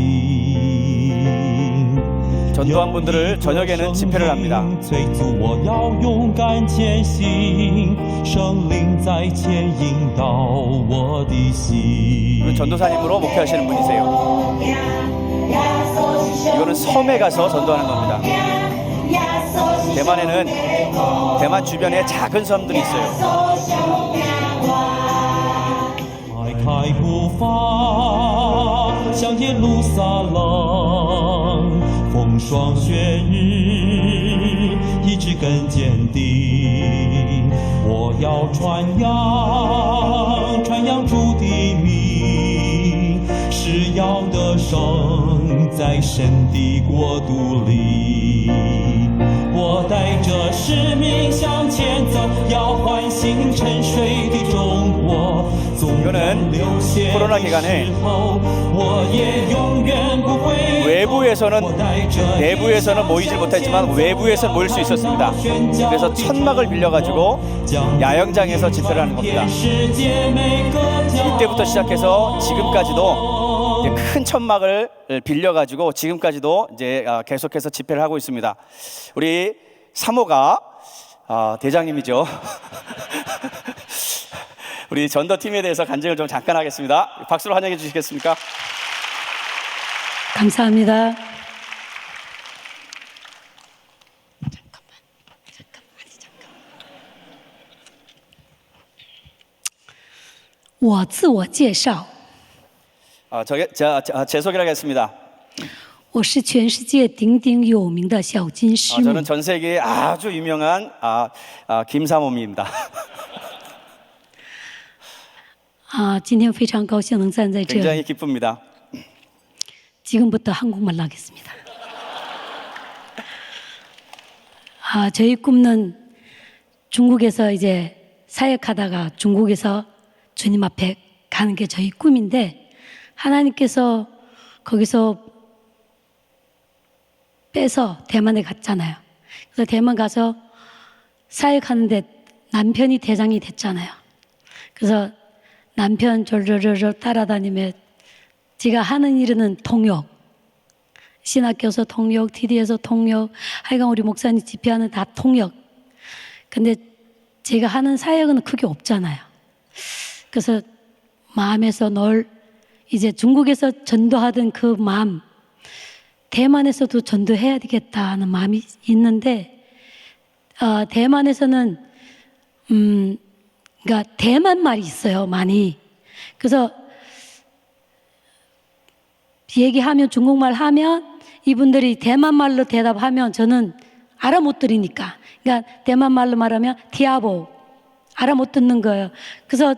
전도한 분들을 저녁에는 집회를 합니다. 催促我要勇敢前行，圣灵在牵引导我的心。 전도사님으로 목회하시는 분이세요. 이거는 섬에 가서 전도하는 겁니다. 대만에는 대만 주변에 작은 섬들이 있어요. 迈开步伐，向耶路撒冷。风霜雪日，意志更坚定。我要传扬，传扬主的名，是要得胜在神的国度里。我带着使命向前走，要唤醒沉睡的中国。 이거는 코로나 기간에 외부에서는 내부에서는 모이질 못했지만 외부에서 모일 수 있었습니다. 그래서 천막을 빌려가지고 야영장에서 집회를 하는 겁니다. 이때부터 시작해서 지금까지도 이제 큰 천막을 빌려가지고 지금까지도 이제 계속해서 집회를 하고 있습니다. 우리 사모가 대장님이죠. 우리 전도팀에 대해서 간증을 좀 잠깐 하겠습니다. 박수로 환영해 주시겠습니까? 감사합니다. 我自我介绍， 제 소개를 하겠습니다. 我是全世界鼎鼎有名的小金师母。 저는 전 세계에 아주 유명한 김사모입니다. 今天非常高兴能站在这里。 굉장히 기쁩니다. 지금부터 한국말 하겠습니다. 저희 꿈은 중국에서 이제 사역하다가 중국에서 주님 앞에 가는 게 저희 꿈인데 하나님께서 거기서 빼서 대만에 갔잖아요. 그래서 대만 가서 사역하는데 남편이 대장이 됐잖아요. 그래서 남편 졸졸졸 따라다니며 제가 하는 일은 통역, 신학교에서 통역, TD에서 통역, 하여간 우리 목사님 집회하는 다 통역. 근데 제가 하는 사역은 크게 없잖아요. 그래서 마음에서 늘 이제 중국에서 전도하던 그 마음, 대만에서도 전도해야 되겠다는 마음이 있는데 대만에서는 그러니까 대만 말이 있어요, 많이. 그래서 얘기하면 중국말 하면 이분들이 대만 말로 대답하면 저는 알아 못 들으니까. 그러니까 대만 말로 말하면 디아보 알아 못 듣는 거예요. 그래서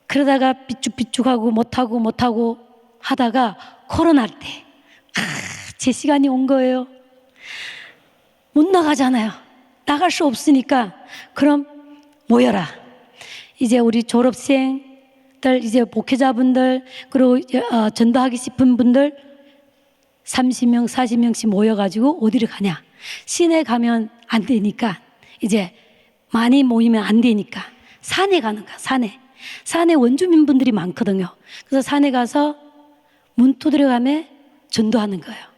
그러다가 삐죽삐죽하고 못하고 하다가 코로나 때 제 시간이 온 거예요. 못 나가잖아요. 나갈 수 없으니까 그럼 모여라. 이제 우리 졸업생들, 이제 목회자분들, 그리고 전도하기 싶은 분들 30명, 40명씩 모여가지고 어디를 가냐. 시내 가면 안 되니까 이제 많이 모이면 안 되니까 산에 가는 거야, 산에. 산에 원주민분들이 많거든요. 그래서 산에 가서 문 두드려가며 전도하는 거예요.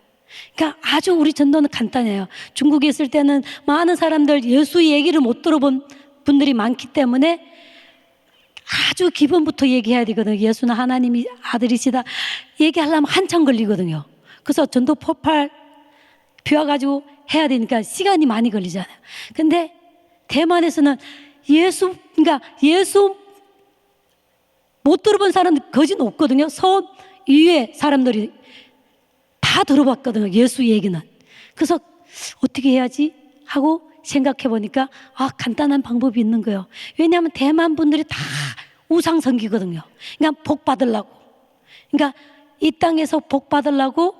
그러니까 아주 우리 전도는 간단해요. 중국에 있을 때는 많은 사람들 예수 얘기를 못 들어본 분들이 많기 때문에 아주 기본부터 얘기해야 되거든요. 예수는 하나님이 아들이시다 얘기하려면 한참 걸리거든요. 그래서 전도 폭발 비워가지고 해야 되니까 시간이 많이 걸리잖아요. 근데 대만에서는 그러니까 예수 못 들어본 사람들 거진 없거든요. 서 위에 사람들이 다 들어봤거든요. 예수 얘기는. 그래서 어떻게 해야지 하고 생각해 보니까 간단한 방법이 있는 거예요. 왜냐하면 대만 분들이 다 우상 섬기거든요. 그러니까 복 받으려고. 그러니까 이 땅에서 복 받으려고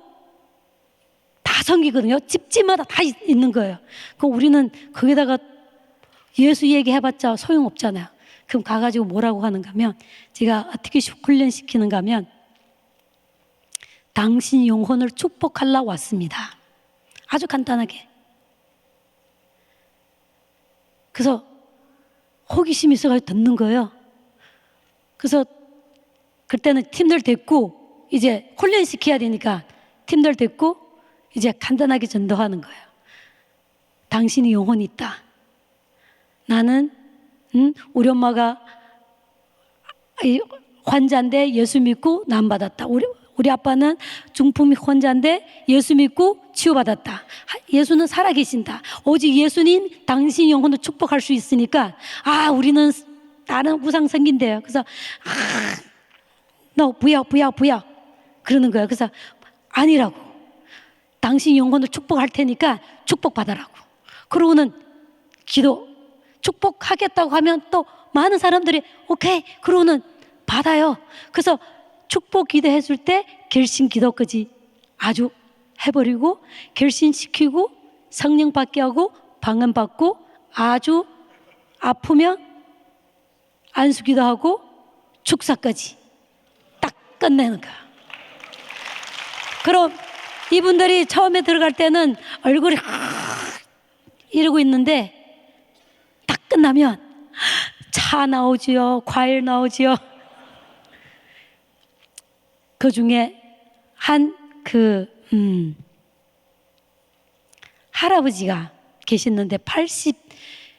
다 섬기거든요. 집집마다 다 있는 거예요. 그럼 우리는 거기다가 예수 얘기해봤자 소용없잖아요. 그럼 가가지고 뭐라고 하는가 하면 제가 어떻게 훈련시키는가 하면 당신 영혼을 축복하려고 왔습니다. 아주 간단하게. 그래서 호기심이 있어가지고 듣는 거예요. 그래서 그때는 팀들 데리고 이제 훈련시켜야 되니까 팀들 데리고 이제 간단하게 전도하는 거예요. 당신이 영혼이 있다. 나는 우리 엄마가 환자인데 예수 믿고 난 받았다. 우리 아빠는 중풍 환자인데 예수 믿고 치유받았다. 예수는 살아계신다. 오직 예수님 당신 영혼을 축복할 수 있으니까 우리는 다른 우상 생긴대요. 그래서 너 부야 그러는 거예요. 그래서 아니라고. 당신 영혼을 축복할 테니까 축복받아라고. 그러고는 기도 축복하겠다고 하면 또 많은 사람들이 오케이 그러고는 받아요. 그래서 축복 기도했을 때 결심 기도까지 아주 해버리고 결심시키고 성령 받게 하고 방언 받고 아주 아프면 안수 기도하고 축사까지 딱 끝내는 거야. 그럼 이분들이 처음에 들어갈 때는 얼굴이 이러고 있는데 딱 끝나면 차 나오지요, 과일 나오지요. 그 중에 할아버지가 계셨는데 80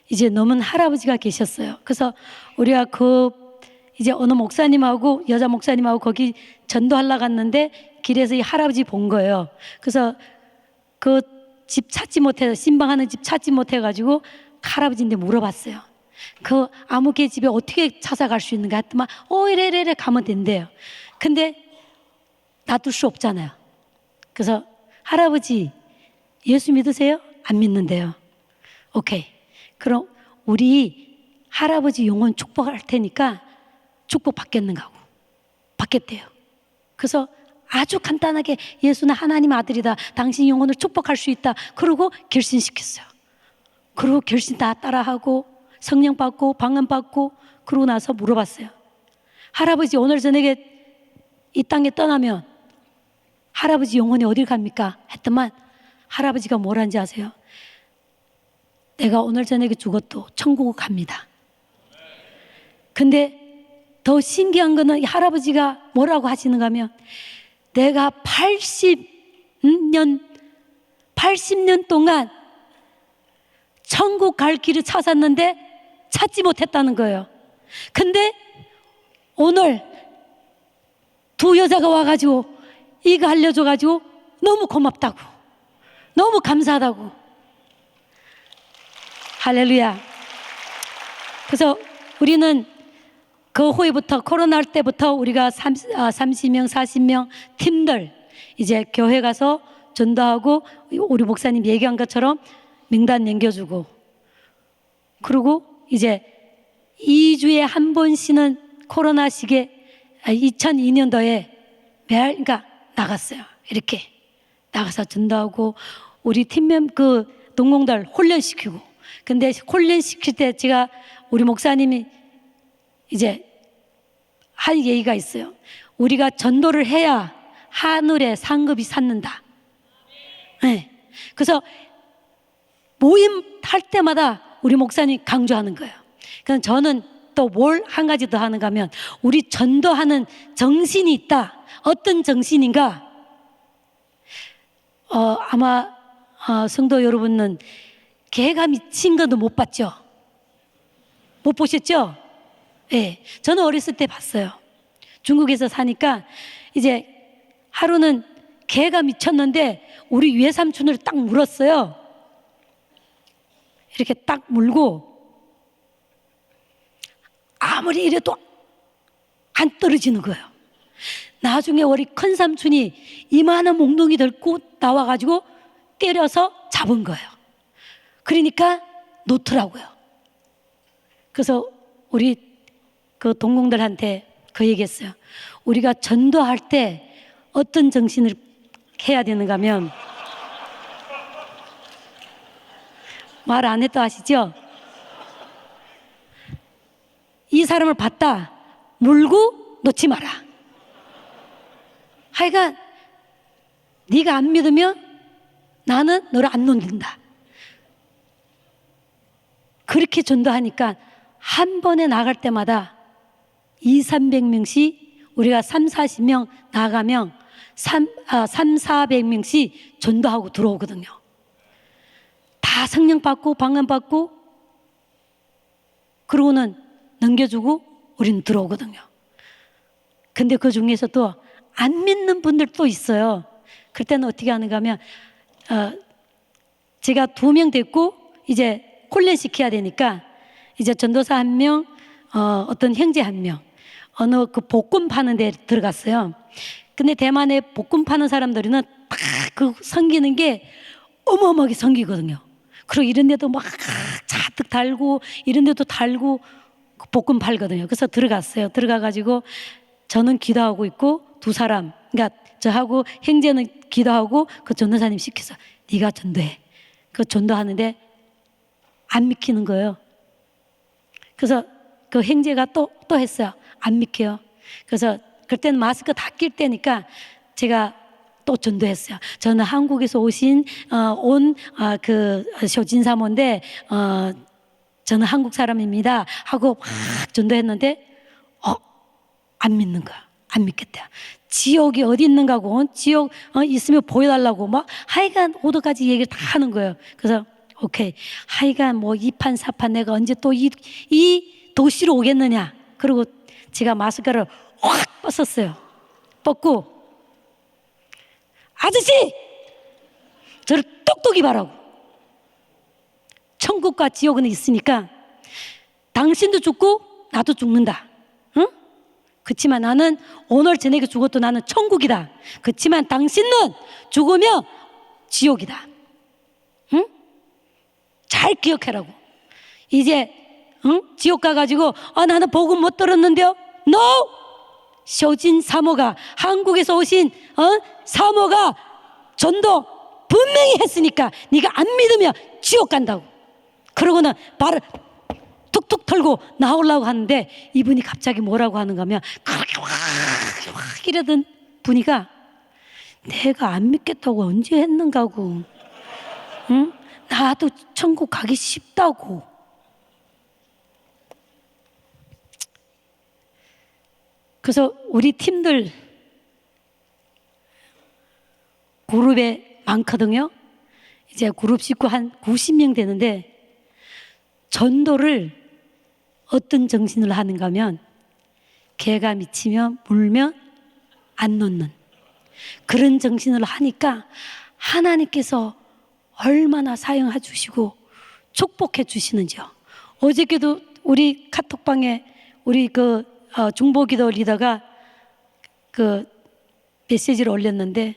이제 넘은 할아버지가 계셨어요. 그래서 우리가 이제 어느 목사님하고 여자 목사님하고 거기 전도하러 갔는데 길에서 이 할아버지 본 거예요. 그래서 그 집 찾지 못해서 신방하는 집 찾지 못해가지고 할아버지인데 물어봤어요. 그 아무개 집에 어떻게 찾아갈 수 있는가 했더만 이래 가면 된대요. 근데 놔둘 수 없잖아요. 그래서 할아버지 예수 믿으세요? 안 믿는데요. 오케이. 그럼 우리 할아버지 영혼 축복할 테니까 축복 받겠는가 하고 받겠대요. 그래서 아주 간단하게 예수는 하나님 아들이다. 당신 영혼을 축복할 수 있다. 그러고 결심시켰어요. 그리고 결심 다 따라하고 성령 받고 방언 받고 그러고 나서 물어봤어요. 할아버지 오늘 저녁에 이 땅에 떠나면 할아버지 영혼이 어딜 갑니까? 했더만 할아버지가 뭐라는지 아세요? 내가 오늘 저녁에 죽어도 천국을 갑니다. 근데 더 신기한 거는 이 할아버지가 뭐라고 하시는가 하면 내가 80년 동안 천국 갈 길을 찾았는데 찾지 못했다는 거예요. 근데 오늘 두 여자가 와가지고 이거 알려줘가지고 너무 고맙다고 너무 감사하다고 할렐루야. 그래서 우리는 그 후에부터 코로나 때부터 우리가 30명 40명 팀들 이제 교회 가서 전도하고 우리 목사님 얘기한 것처럼 명단 남겨주고 그리고 이제 2주에 한 번씩은 코로나 시기에 2002년도에 그러니까 나갔어요. 이렇게 나가서 전도하고 우리 팀members 그 동공들 훈련시키고 근데 훈련시킬 때 제가 우리 목사님이 이제 한 얘기가 있어요. 우리가 전도를 해야 하늘에 상급이 솟는다. 네. 그래서 모임 할 때마다 우리 목사님 강조하는 거예요. 그래서 저는 또 뭘 한 가지 더 하는가 하면 우리 전도하는 정신이 있다. 어떤 정신인가? 아마 성도 여러분은 개가 미친 것도 못 봤죠? 못 보셨죠? 네, 저는 어렸을 때 봤어요. 중국에서 사니까 이제 하루는 개가 미쳤는데 우리 외삼촌을 딱 물었어요. 이렇게 딱 물고 아무리 이래도 안 떨어지는 거예요. 나중에 우리 큰 삼촌이 이만한 몽둥이 들고 나와가지고 때려서 잡은 거예요. 그러니까 놓더라고요. 그래서 우리 그 동공들한테 그 얘기했어요. 우리가 전도할 때 어떤 정신을 해야 되는가 하면 말 안 했다 아시죠? 이 사람을 봤다 물고 놓지 마라. 하여간 네가 안 믿으면 나는 너를 안 놓는다. 그렇게 전도하니까 한 번에 나갈 때마다 200~300명씩 우리가 30~40명 나가면 300~400명씩 전도하고 들어오거든요. 다 성령 받고 방언 받고 그러고는 넘겨주고 우리는 들어오거든요. 근데 그 중에서도 안 믿는 분들도 있어요. 그럴 때는 어떻게 하는가 하면 제가 2명 됐고 이제 훈련시켜야 되니까 이제 전도사 1명, 어떤 형제 1명, 어느 그 볶음 파는 데 들어갔어요. 근데 대만에 볶음 파는 사람들은 딱 그 섬기는 게 어마어마하게 섬기거든요. 그리고 이런 데도 막 잔뜩 달고 이런 데도 달고 볶음 팔거든요. 그래서 들어갔어요. 들어가가지고 저는 기도하고 있고 2사람, 그러니까 저하고 형제는 기도하고 그 전도사님 시켜서 네가 전도해. 그 전도하는데 안 믿기는 거예요. 그래서 그 형제가 또 했어요. 안 믿겨요. 그래서 그때는 마스크 다 낄 때니까 제가 또 전도했어요. 저는 한국에서 오신 그 쇼진 사모인데 저는 한국 사람입니다 하고 막 전도했는데 안 믿는 거야. 안 믿겠다. 지옥이 어디 있는가고 지옥 있으면 보여달라고 막 하여간 5도까지 얘기를 다 하는 거예요. 그래서 오케이, 하여간 뭐 2판 4판 내가 언제 또 이 도시로 오겠느냐. 그리고 제가 마스크를 확 벗었어요. 벗고 아저씨! 저를 똑똑히 바라고. 천국과 지옥은 있으니까 당신도 죽고 나도 죽는다. 응? 그렇지만 나는 오늘 저녁에 죽어도 나는 천국이다. 그렇지만 당신은 죽으면 지옥이다. 응? 잘 기억해라고. 이제 지옥 가가지고 나는 복음 못 들었는데요. No! 쇼진 사모가 한국에서 오신 사모가 전도 분명히 했으니까 네가 안 믿으면 지옥 간다고. 그러고는 발을 툭툭 털고 나오려고 하는데 이분이 갑자기 뭐라고 하는가 하면 그렇게 확 이러던 분이가 내가 안 믿겠다고 언제 했는가고. 응? 나도 천국 가기 쉽다고. 그래서 우리 팀들 그룹에 많거든요. 이제 그룹 식구 한 90명 되는데 전도를 어떤 정신으로 하는가 하면 개가 미치면 물면 안 놓는 그런 정신으로 하니까 하나님께서 얼마나 사용해 주시고 축복해 주시는지요. 어저께도 우리 카톡방에 우리 중보기도 리더가 그 메시지를 올렸는데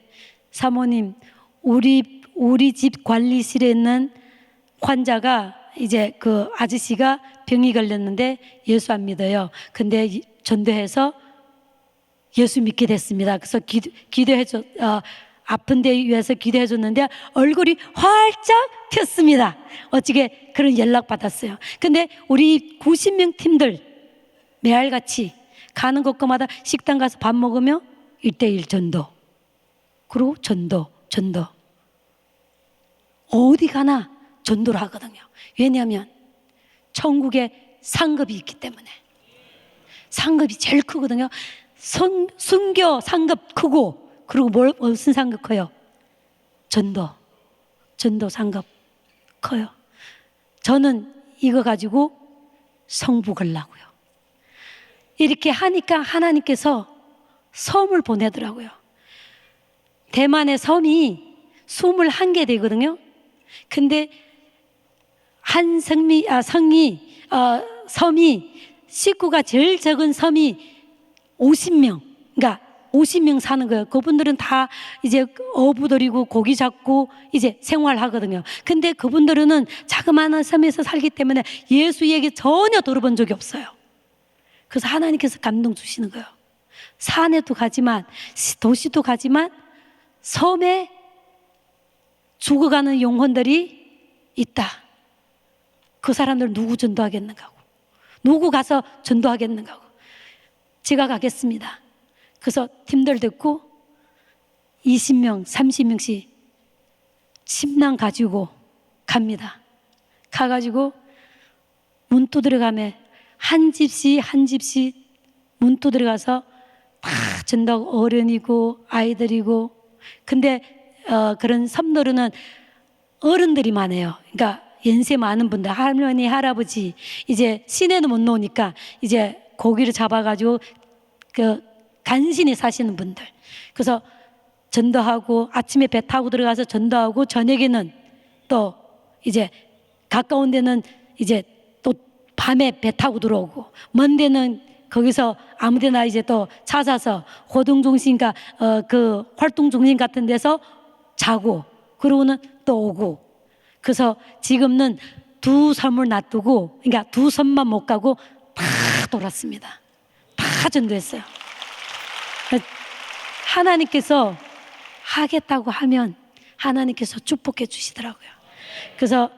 사모님 우리 집 관리실에 있는 환자가 이제 그 아저씨가 병이 걸렸는데 예수 안 믿어요. 근데 전도해서 예수 믿게 됐습니다. 그래서 기도해줘 아픈 데 위해서 기도해줬는데 얼굴이 활짝 폈습니다. 어찌게 그런 연락 받았어요. 근데 우리 90명 팀들 매일같이 가는 곳마다 식당 가서 밥 먹으며 1:1 전도. 그리고 전도. 어디 가나 전도를 하거든요. 왜냐하면 천국에 상급이 있기 때문에. 상급이 제일 크거든요. 순교 상급 크고 그리고 무슨 상급 커요? 전도 상급 커요. 저는 이거 가지고 성부 걸라고요. 이렇게 하니까 하나님께서 섬을 보내더라고요. 대만의 섬이 21개 되거든요. 근데 한 섬이 식구가 제일 적은 섬이 50명. 그러니까 50명 사는 거예요. 그분들은 다 이제 어부들이고 고기 잡고 이제 생활하거든요. 근데 그분들은 자그마한 섬에서 살기 때문에 예수 얘기 전혀 들어본 적이 없어요. 그래서 하나님께서 감동 주시는 거예요. 산에도 가지만 도시도 가지만 섬에 죽어가는 영혼들이 있다. 그 사람들 누구 전도하겠는가 하고 누구 가서 전도하겠는가 하고 제가 가겠습니다. 그래서 팀들 듣고 20명 30명씩 침낭 가지고 갑니다. 가가지고 문 두드려가면 한 집씩 문 두드려가서 다 전도하고 어른이고 아이들이고. 근데 그런 섬들은 어른들이 많아요. 그러니까 연세 많은 분들, 할머니, 할아버지, 이제 시내는 못 놓으니까 이제 고기를 잡아가지고 간신히 사시는 분들. 그래서 전도하고 아침에 배 타고 들어가서 전도하고 저녁에는 또 이제 가까운 데는 이제 또 밤에 배 타고 들어오고 먼 데는 거기서 아무데나 이제 또 찾아서 호동중심과 그 활동중심 같은 데서 자고 그러고는 또 오고. 그래서 지금은 두 섬을 놔두고 그러니까 두 섬만 못 가고 다 돌았습니다. 다 전도했어요. 하나님께서 하겠다고 하면 하나님께서 축복해 주시더라고요. 그래서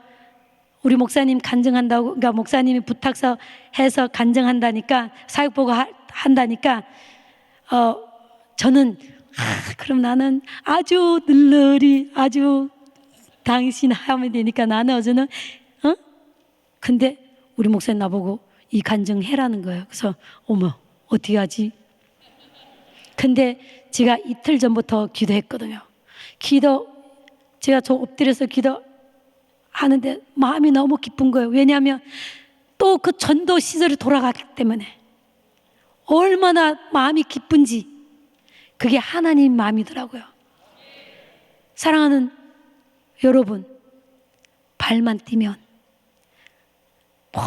우리 목사님 간증한다고, 그러니까 목사님이 부탁서 해서 간증한다니까, 사역보고 한다니까, 저는, 그럼 나는 아주 늘러리, 아주 당신 하면 되니까 나는 어제는, 근데 우리 목사님 나보고 이 간증 해라는 거예요. 그래서, 어머, 어떻게 하지? 근데 제가 이틀 전부터 기도했거든요. 제가 저 엎드려서 기도하는데 마음이 너무 기쁜 거예요. 왜냐하면 또 그 전도 시절에 돌아갔기 때문에 얼마나 마음이 기쁜지 그게 하나님 마음이더라고요. 사랑하는 여러분, 발만 뛰면 뭐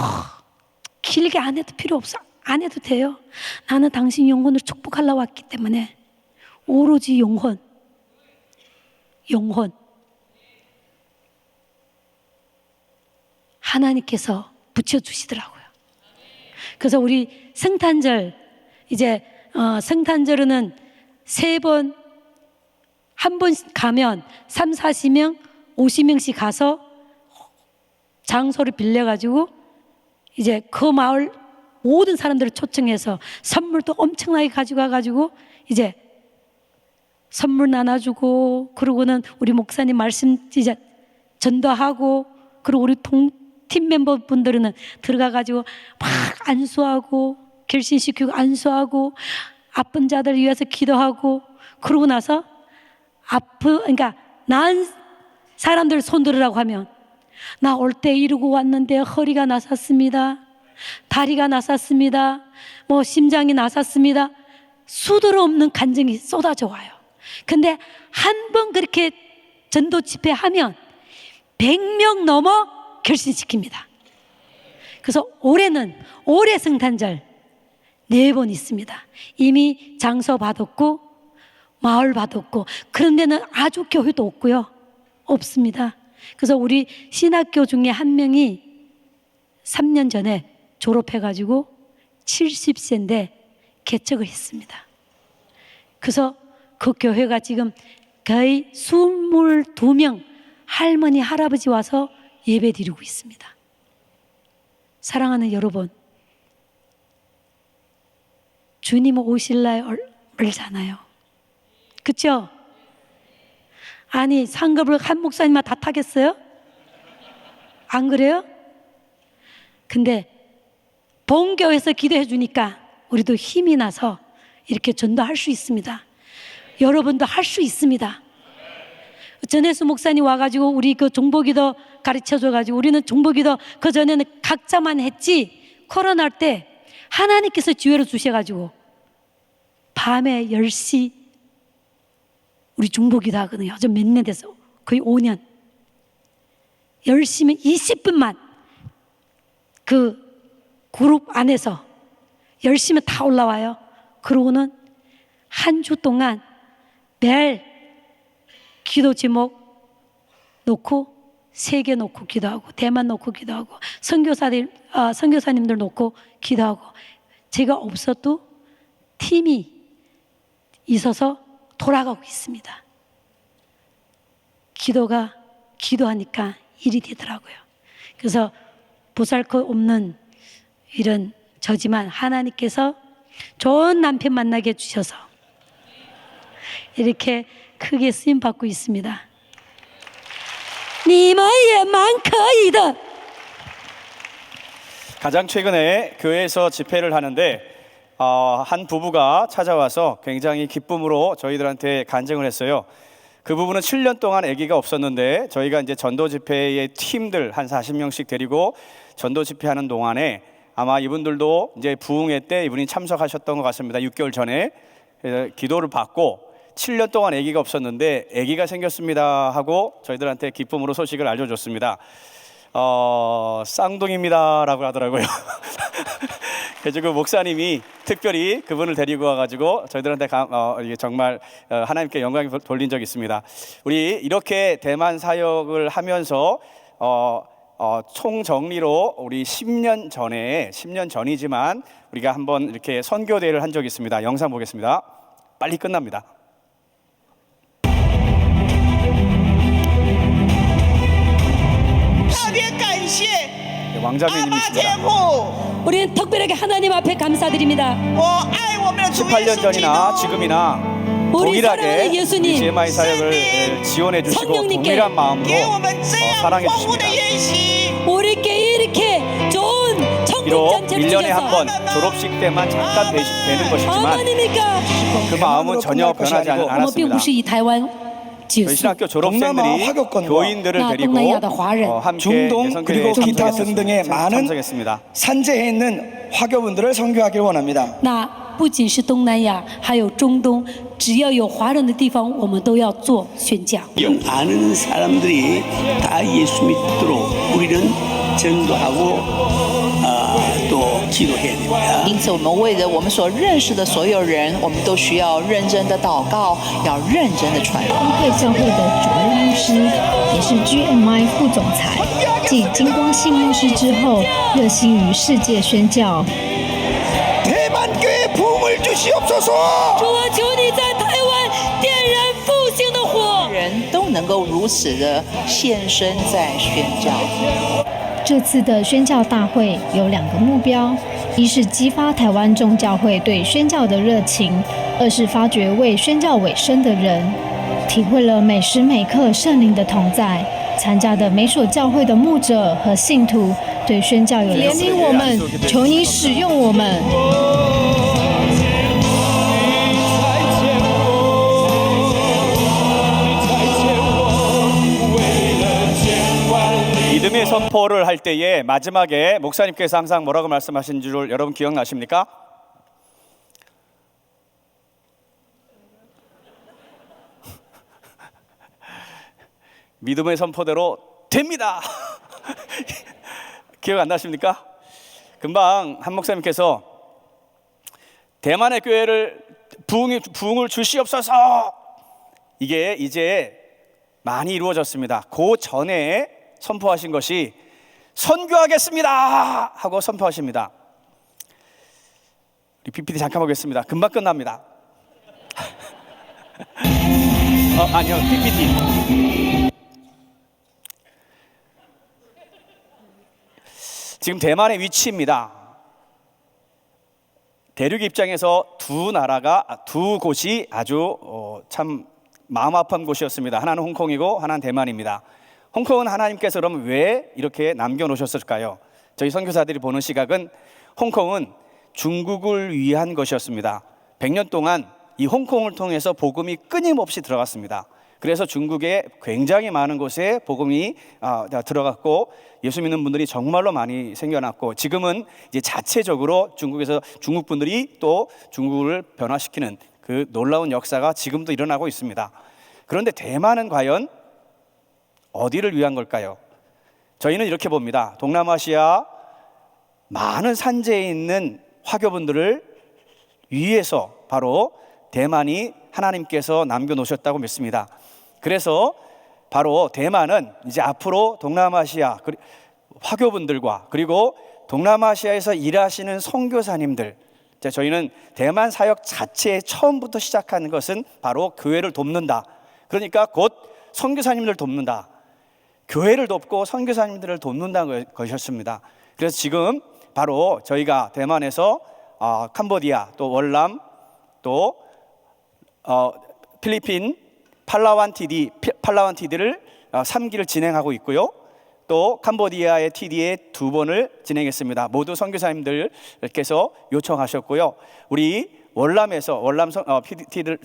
길게 안 해도 필요 없어. 안 해도 돼요. 나는 당신 영혼을 축복하려고 왔기 때문에 오로지 영혼 하나님께서 붙여주시더라고요. 그래서 우리 성탄절 이제 성탄절은 3번 한 번 가면 3, 40명 50명씩 가서 장소를 빌려가지고 이제 그 마을 모든 사람들을 초청해서 선물도 엄청나게 가져가가지고 이제 선물 나눠주고 그러고는 우리 목사님 말씀 이제 전도하고 그리고 우리 팀 멤버분들은 들어가가지고 막 안수하고 결신시키고 안수하고 아픈 자들 위해서 기도하고 그러고 나서 그러니까 나은 사람들 손 들으라고 하면 나 올 때 이러고 왔는데 허리가 나섰습니다. 다리가 나섰습니다. 뭐 심장이 나섰습니다. 수도 없는 간증이 쏟아져 와요. 근데 한 번 그렇게 전도 집회하면 100명 넘어 결신시킵니다. 그래서 올해 성탄절 4번 있습니다. 이미 장소 받았고 마을 받았고 그런 데는 아주 교회도 없고요. 없습니다. 그래서 우리 신학교 중에 한 명이 3년 전에 졸업해가지고 70세인데 개척을 했습니다. 그래서 그 교회가 지금 거의 22명 할머니 할아버지 와서 예배 드리고 있습니다. 사랑하는 여러분, 주님 오실 날 멀잖아요. 그렇죠? 아니 상급을 한 목사님만 다 타겠어요? 안 그래요? 근데 본교에서 기도해 주니까 우리도 힘이 나서 이렇게 전도할 수 있습니다. 여러분도 할 수 있습니다. 전혜수 목사님 와가지고 우리 그 종보기도 가르쳐줘가지고 우리는 종보기도 그 전에는 각자만 했지 코로나 때 하나님께서 기회를 주셔가지고 밤에 10시 우리 종보기도 하거든요. 좀 몇 년 돼서 거의 5년 10시면 20분만 그 그룹 안에서 10시면 다 올라와요. 그러고는 한 주 동안 매일 기도 제목 놓고 세계 놓고 기도하고 대만 놓고 기도하고 선교사님들 놓고 기도하고 제가 없어도 팀이 있어서 돌아가고 있습니다. 기도하니까 일이 되더라고요. 그래서 보살것 없는 이런 저지만 하나님께서 좋은 남편 만나게 해주셔서 이렇게 크게 쓰임 받고 있습니다. 니마의 만커이다. 가장 최근에 교회에서 집회를 하는데 한 부부가 찾아와서 굉장히 기쁨으로 저희들한테 간증을 했어요. 그 부부는 7년 동안 아기가 없었는데 저희가 이제 전도 집회의 팀들 한 40명씩 데리고 전도 집회하는 동안에 아마 이분들도 이제 부흥회 때 이분이 참석하셨던 것 같습니다. 6개월 전에 기도를 받고 7년 동안 아기가 없었는데 아기가 생겼습니다 하고 저희들한테 기쁨으로 소식을 알려줬습니다. 쌍둥이입니다라고 하더라고요. 그래서 그 목사님이 특별히 그분을 데리고 와가지고 저희들한테 이게 정말 하나님께 영광을 돌린 적이 있습니다. 우리 이렇게 대만 사역을 하면서 총정리로 우리 10년 전이지만 우리가 한번 이렇게 선교대회를 한 적이 있습니다. 영상 보겠습니다. 빨리 끝납니다. 왕자매님이십니다. 우리는 특별하게 하나님 앞에 감사드립니다. 18년 전이나 지금이나 우리 사랑하는 동일하게 예수님, GMI 사역을 지원해 주시고 성령님께 동일한 마음으로 사랑해 주십니다. 우리께 이렇게 좋은 비록 청국잔치를 1년에 한 번 주셔서 졸업식 때만 잠깐 되는 것이지만 하나님이니까 그 마음은 전혀 변하지 我们并 않았습니다. 不是以台湾结 저희 束。 신학교 동남아 졸업생들이 화교권과 교인들을 나 데리고 동남아의 화人, 함께 중동 예선교회에 그리고 기타 등등의 많은 참석했습니다. 산재해 있는 화교분들을 선교하기를 원합니다. 那不仅是东南亚，还有中东，只要有华人的地方，我们都要做宣教。 아는 사람들이 다 예수 믿도록 우리는 전도하고 또 기도해야 됩니다. 因此，我们为了我们所认识的所有人，我们都需要认真的祷告，要认真的传福音。会教会的主任牧师，也是 GMI 副总裁，继金光信牧师之后，热心于世界宣教。 대만교회 부흥을 주시옵소서. 主啊，求你在台湾点燃复兴的火。人都能够如此的献身在宣教。 这次的宣教大会有2个目标：一是激发台湾众教会对宣教的热情；二是发掘为宣教委身的人，体会了每时每刻圣灵的同在。参加的每所教会的牧者和信徒对宣教有怜悯我们，求你使用我们。 믿음의 선포를 할 때에 마지막에 목사님께서 항상 뭐라고 말씀하신 줄 여러분 기억나십니까? 믿음의 선포대로 됩니다. 기억 안 나십니까? 금방 한 목사님께서 대만의 교회를 부흥을 주시옵소서. 이게 이제 많이 이루어졌습니다. 그 전에 선포하신 것이 선교하겠습니다 하고 선포하십니다. 우리 PPT 잠깐 보겠습니다. 금방 끝납니다. 아니요, PPT. 지금 대만의 위치입니다. 대륙 입장에서 두 곳이 아주 참 마음 아픈 곳이었습니다. 하나는 홍콩이고 하나는 대만입니다. 홍콩은 하나님께서 그럼 왜 이렇게 남겨놓으셨을까요? 저희 선교사들이 보는 시각은 홍콩은 중국을 위한 것이었습니다. 100년 동안 이 홍콩을 통해서 복음이 끊임없이 들어갔습니다. 그래서 중국에 굉장히 많은 곳에 복음이 들어갔고 예수 믿는 분들이 정말로 많이 생겨났고 지금은 이제 자체적으로 중국에서 중국 분들이 또 중국을 변화시키는 그 놀라운 역사가 지금도 일어나고 있습니다. 그런데 대만은 과연 어디를 위한 걸까요? 저희는 이렇게 봅니다. 동남아시아 많은 산재에 있는 화교분들을 위해서 바로 대만이 하나님께서 남겨놓으셨다고 믿습니다. 그래서 바로 대만은 이제 앞으로 동남아시아 화교분들과 그리고 동남아시아에서 일하시는 선교사님들, 저희는 대만 사역 자체에 처음부터 시작하는 것은 바로 교회를 돕는다. 그러니까 곧 선교사님들을 돕는다. 교회를 돕고 선교사님들을 돕는다는 것이었습니다. 그래서 지금 바로 저희가 대만에서 캄보디아 또 월남 또 필리핀 팔라완 TD를 3기를 진행하고 있고요. 또 캄보디아의 TD에 2번을 진행했습니다. 모두 선교사님들께서 요청하셨고요. 우리 월남에서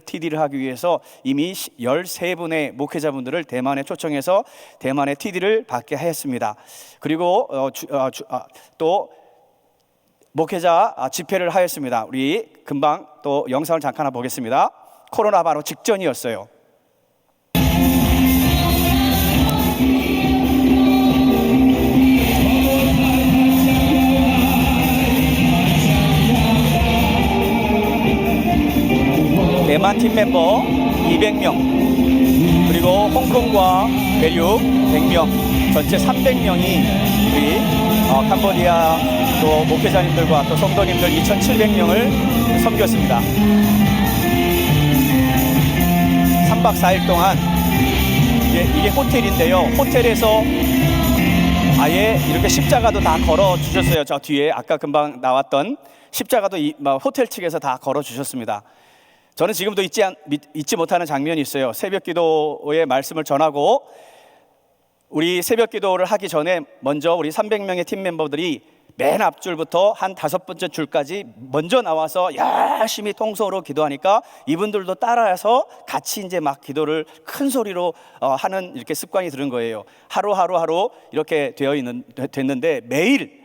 TD를 하기 위해서 이미 13분의 목회자분들을 대만에 초청해서 대만의 TD를 받게 하였습니다. 그리고 또 목회자 집회를 하였습니다. 우리 금방 또 영상을 잠깐 한번 보겠습니다. 코로나 바로 직전이었어요. 대만 팀 멤버 200명, 그리고 홍콩과 대륙 100명, 전체 300명이 우리 캄보디아 또 목회자님들과 또 성도님들 2,700명을 섬겼습니다. 3박 4일 동안 이게 호텔인데요. 호텔에서 아예 이렇게 십자가도 다 걸어 주셨어요. 저 뒤에 아까 금방 나왔던 십자가도 호텔 측에서 다 걸어 주셨습니다. 저는 지금도 잊지 못하는 장면이 있어요. 새벽 기도의 말씀을 전하고 우리 새벽 기도를 하기 전에 먼저 우리 300명의 팀 멤버들이 맨 앞줄부터 한 5번째 줄까지 먼저 나와서 열심히 통성으로 기도하니까 이분들도 따라서 같이 이제 막 기도를 큰 소리로 하는 이렇게 습관이 들은 거예요. 하루 이렇게 됐는데 매일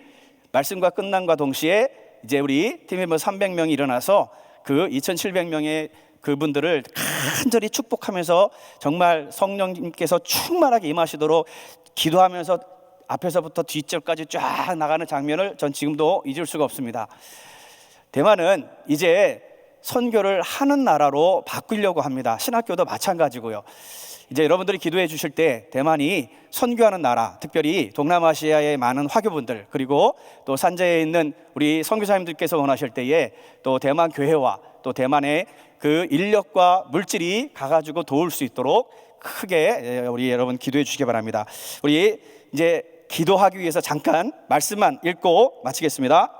말씀과 끝남과 동시에 이제 우리 팀 멤버 300명이 일어나서 그 2,700명의 그분들을 간절히 축복하면서 정말 성령님께서 충만하게 임하시도록 기도하면서 앞에서부터 뒷절까지 쫙 나가는 장면을 전 지금도 잊을 수가 없습니다. 대만은 이제 선교를 하는 나라로 바꾸려고 합니다. 신학교도 마찬가지고요. 이제 여러분들이 기도해 주실 때 대만이 선교하는 나라, 특별히 동남아시아의 많은 화교분들, 그리고 또 산재에 있는 우리 선교사님들께서 원하실 때에 또 대만 교회와 또 대만의 그 인력과 물질이 가가지고 도울 수 있도록 크게 우리 여러분 기도해 주시기 바랍니다. 우리 이제 기도하기 위해서 잠깐 말씀만 읽고 마치겠습니다.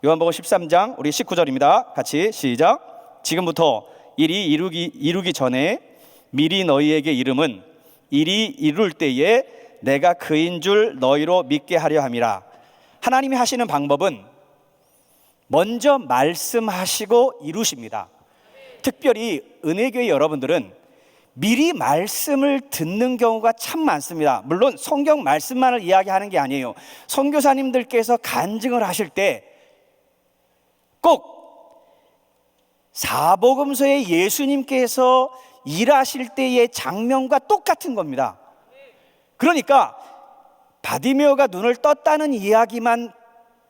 요한복음 13장 우리 19절입니다. 같이 시작. 지금부터 일이 이루기 전에 미리 너희에게 이름은 일이 이룰 때에 내가 그인 줄 너희로 믿게 하려 함이라. 하나님이 하시는 방법은 먼저 말씀하시고 이루십니다. 특별히 은혜교회 여러분들은 미리 말씀을 듣는 경우가 참 많습니다. 물론 성경 말씀만을 이야기하는 게 아니에요. 선교사님들께서 간증을 하실 때 꼭 사복음서에 예수님께서 일하실 때의 장면과 똑같은 겁니다. 그러니까 바디메오가 눈을 떴다는 이야기만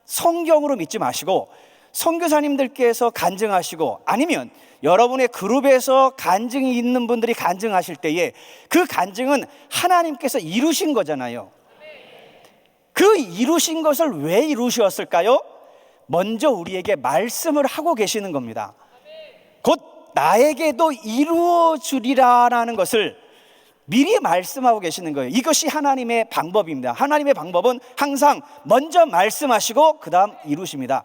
성경으로 믿지 마시고 선교사님들께서 간증하시고 아니면 여러분의 그룹에서 간증이 있는 분들이 간증하실 때에 그 간증은 하나님께서 이루신 거잖아요. 그 이루신 것을 왜 이루셨을까요? 먼저 우리에게 말씀을 하고 계시는 겁니다. 곧 나에게도 이루어 주리라라는 것을 미리 말씀하고 계시는 거예요. 이것이 하나님의 방법입니다. 하나님의 방법은 항상 먼저 말씀하시고 그 다음 이루십니다.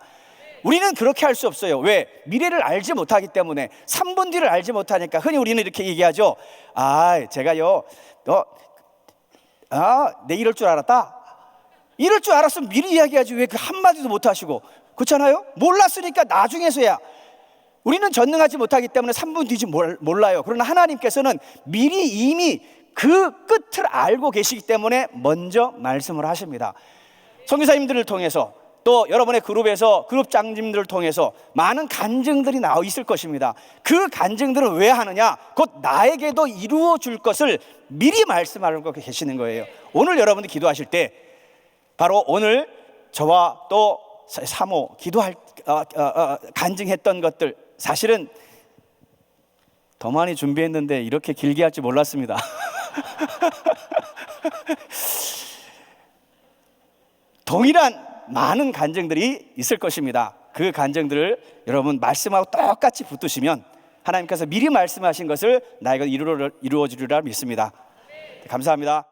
우리는 그렇게 할 수 없어요. 왜? 미래를 알지 못하기 때문에. 3분 뒤를 알지 못하니까 흔히 우리는 이렇게 얘기하죠. 제가요 내 이럴 줄 알았다. 이럴 줄 알았으면 미리 이야기하지 왜 그 한마디도 못하시고. 그렇잖아요? 몰랐으니까 나중에서야. 우리는 전능하지 못하기 때문에 3분 뒤지 몰라요. 그러나 하나님께서는 미리 이미 그 끝을 알고 계시기 때문에 먼저 말씀을 하십니다. 선교사님들을 통해서 또 여러분의 그룹에서 그룹장님들을 통해서 많은 간증들이 나와 있을 것입니다. 그 간증들은 왜 하느냐? 곧 나에게도 이루어 줄 것을 미리 말씀하고 계시는 거예요. 오늘 여러분들 기도하실 때 바로 오늘 저와 또 사모 기도할 간증했던 것들 사실은 더 많이 준비했는데 이렇게 길게 할 줄 몰랐습니다. 동일한 많은 간증들이 있을 것입니다. 그 간증들을 여러분 말씀하고 똑같이 붙드시면 하나님께서 미리 말씀하신 것을 나에게 이루어 주리라 믿습니다. 감사합니다.